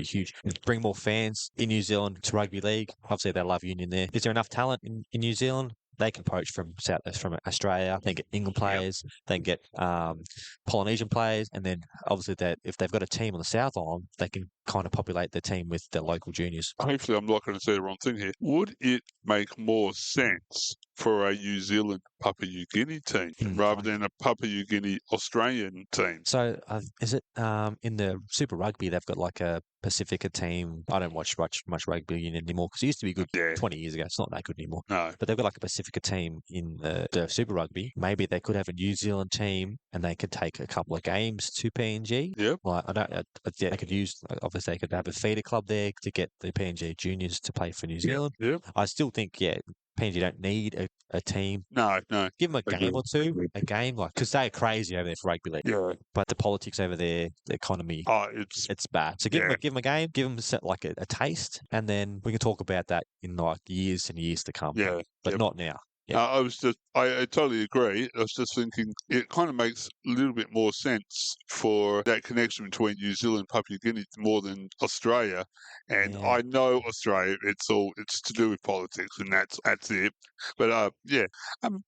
huge. Bring more fans in New Zealand to rugby league. Obviously, they love union there. Is there enough talent in New Zealand? They can poach from Australia. They can get England players. They can get Polynesian players, and then obviously if they've got a team on the South Island, they can kind of populate their team with their local juniors. Hopefully, I'm not going to say the wrong thing here. Would it make more sense for a New Zealand Papua New Guinea team rather than a Papua New Guinea Australian team? So is it in the Super Rugby? They've got like a Pacifica team. I don't watch much rugby union anymore because it used to be good 20 years ago. It's not that good anymore. No. But they've got like a Pacifica team in the Super Rugby. Maybe they could have a New Zealand team and they could take a couple of games to PNG. Yep. Like they could use, obviously they could have a feeder club there to get the PNG juniors to play for New Zealand. Yep. I still think, PNG don't need a team. No. Give them a game or two, because they're crazy over there for rugby league. Yeah. But the politics over there, the economy, it's bad. So give them a game, give them like a taste, and then we can talk about that in like years and years to come. Yeah. But not now. Yep. I totally agree. I was just thinking it kind of makes a little bit more sense for that connection between New Zealand and Papua New Guinea more than Australia. And Yeah. I know Australia, it's to do with politics, and that's it. But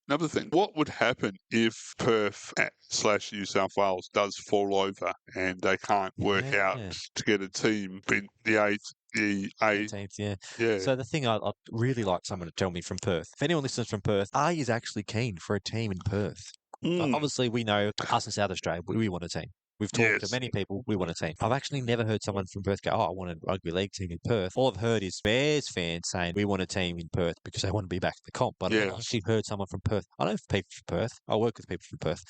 another thing, what would happen if Perth / New South Wales does fall over and they can't work out to get a team in the 18th, yeah. So the thing I'd really like someone to tell me from Perth, if anyone listens from Perth, are you actually keen for a team in Perth? Obviously, we know us in South Australia, we want a team. We've talked to many people, we want a team. I've actually never heard someone from Perth go, I want a rugby league team in Perth. All I've heard is Bears fans saying, we want a team in Perth because they want to be back in the comp. But I've actually heard someone from Perth. I know people from Perth. I work with people from Perth.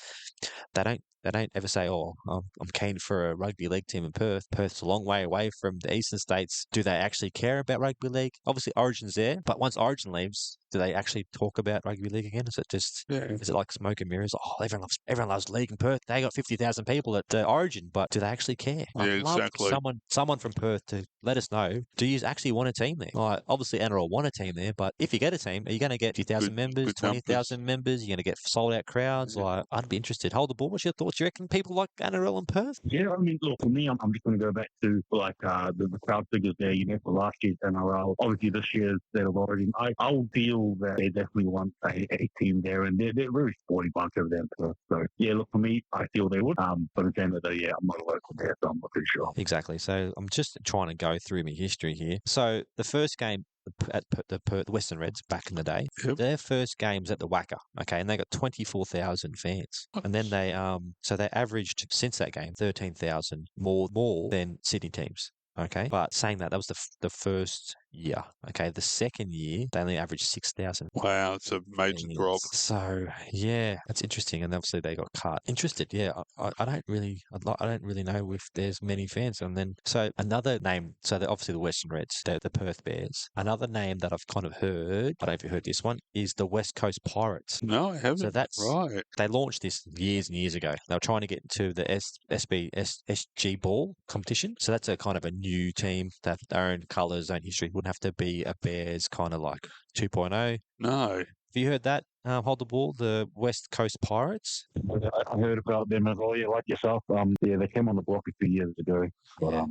They don't ever say, I'm keen for a rugby league team in Perth. Perth's a long way away from the eastern states. Do they actually care about rugby league? Obviously, Origin's there, but once Origin leaves, do they actually talk about rugby league again? Is it just is it like smoke and mirrors? Everyone loves league in Perth. They got 50,000 people at Origin, but do they actually care? I'd love someone from Perth to let us know. Do you actually want a team there? Like, obviously, NRL want a team there, but if you get a team, are you going to get 50,000 members, 20,000 members? You're going to get sold out crowds? Like, I'd be interested. Hold the ball. What's your thoughts? Do you reckon people like NRL in Perth? Yeah, I mean, look, for me, I'm just going to go back to the crowd figures there. For last year's NRL, obviously this year's State of Origin. I'll feel that they definitely want a team there, and they're a very sporty bunch over there in Perth. So yeah, look, for me, I feel they would. But at the end of the day, I'm not a local there, so I'm not too sure. Exactly. So I'm just trying to go through my history here. So the first game at the Western Reds back in the day, their first game's at the Wacker, okay, and they got 24,000 fans, and then they averaged since that game 13,000 more than Sydney teams. Okay, but saying that was the first year. Okay, the second year they only averaged 6,000. Wow, it's a major drop. So yeah, that's interesting, and obviously they got cut. Interested, yeah. I don't really know if there's many fans, and then so another name. So obviously the Western Reds, the Perth Bears. Another name that I've kind of heard. I don't know if you heard this one is the West Coast Pirates. No, I haven't. So that's right. They launched this years and years ago. They were trying to get into the SG ball competition. So that's a kind of a new team that have their own colours, own history. Wouldn't have to be a Bears kind of like 2.0. No. Have you heard that? Hold the ball, the West Coast Pirates. I heard about them as well. Yeah, like yourself. They came on the block a few years ago. But I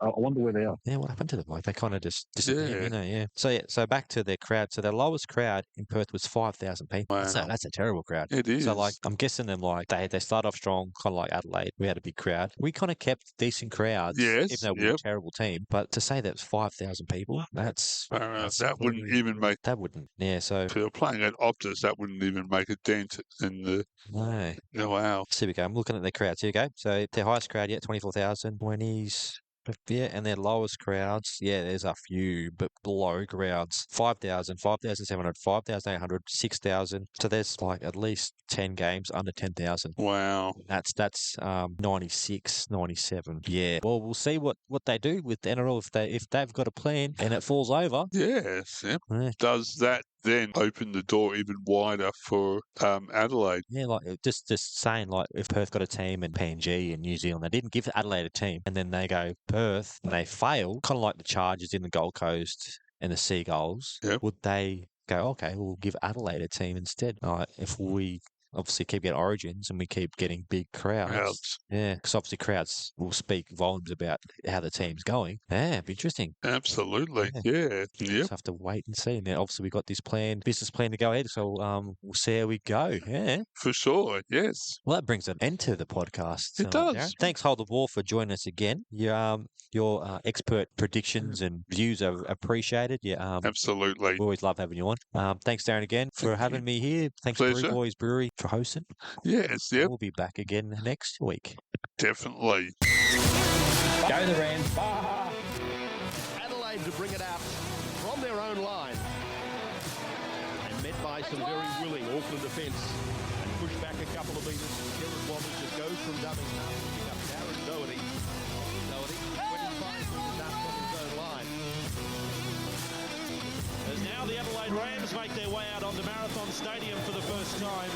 wonder where they are. Yeah, what happened to them? Like they kind of just disappeared, So back to their crowd. So their lowest crowd in Perth was 5,000 people. Wow. That's a terrible crowd. It is. So like I'm guessing them like they start off strong, kind of like Adelaide. We had a big crowd. We kind of kept decent crowds, even though we were a terrible team. But to say that was 5,000 people, that's that wouldn't even make. That wouldn't. Yeah. So if you're playing at Optus, that wouldn't even make a dent in the. No. Oh, wow. So here we go. I'm looking at their crowds. Here we go. So their highest crowd yet, 24,000. 20s. Yeah, and their lowest crowds, there's a few, but below crowds, 5,000, 5,700, 5,800, 6,000. So there's like at least 10 games under 10,000. Wow. That's 96, 97. Yeah. Well, we'll see what they do with the NRL if they've got a plan and it falls over. Yes. Yep. Yeah. Does that then open the door even wider for Adelaide? Yeah, like just saying, like if Perth got a team and PNG and New Zealand, they didn't give Adelaide a team, and then they go Perth and they fail, kind of like the Chargers in the Gold Coast and the Seagulls. Yep. Would they go, okay, we'll give Adelaide a team instead? If we obviously keep getting Origins and we keep getting big crowds. Yeah, because obviously crowds will speak volumes about how the team's going. Yeah, it'd be interesting. Absolutely. Yeah. Just have to wait and see. And then obviously we got this business plan to go ahead. So we'll see how we go. Yeah. For sure. Yes. Well, that brings an end to the podcast. It does. Darren. Thanks, Hold the Ball, for joining us again. Your expert predictions and views are appreciated. Yeah. Absolutely. We always love having you on. Thanks, Darren, again for having me here. Thanks, Brew Boys Brewery, for hosting. Yes, yep. We'll be back again next week. Definitely. Go the Rams. Adelaide to bring it out from their own line. And met by some very willing Auckland defence. And push back a couple of metres. Kieran Wobbers just goes from dumming half to pick up Darren Doherty. 25 metres out from his own line. As now the Adelaide Rams make their way out onto Marathon Stadium for the first time.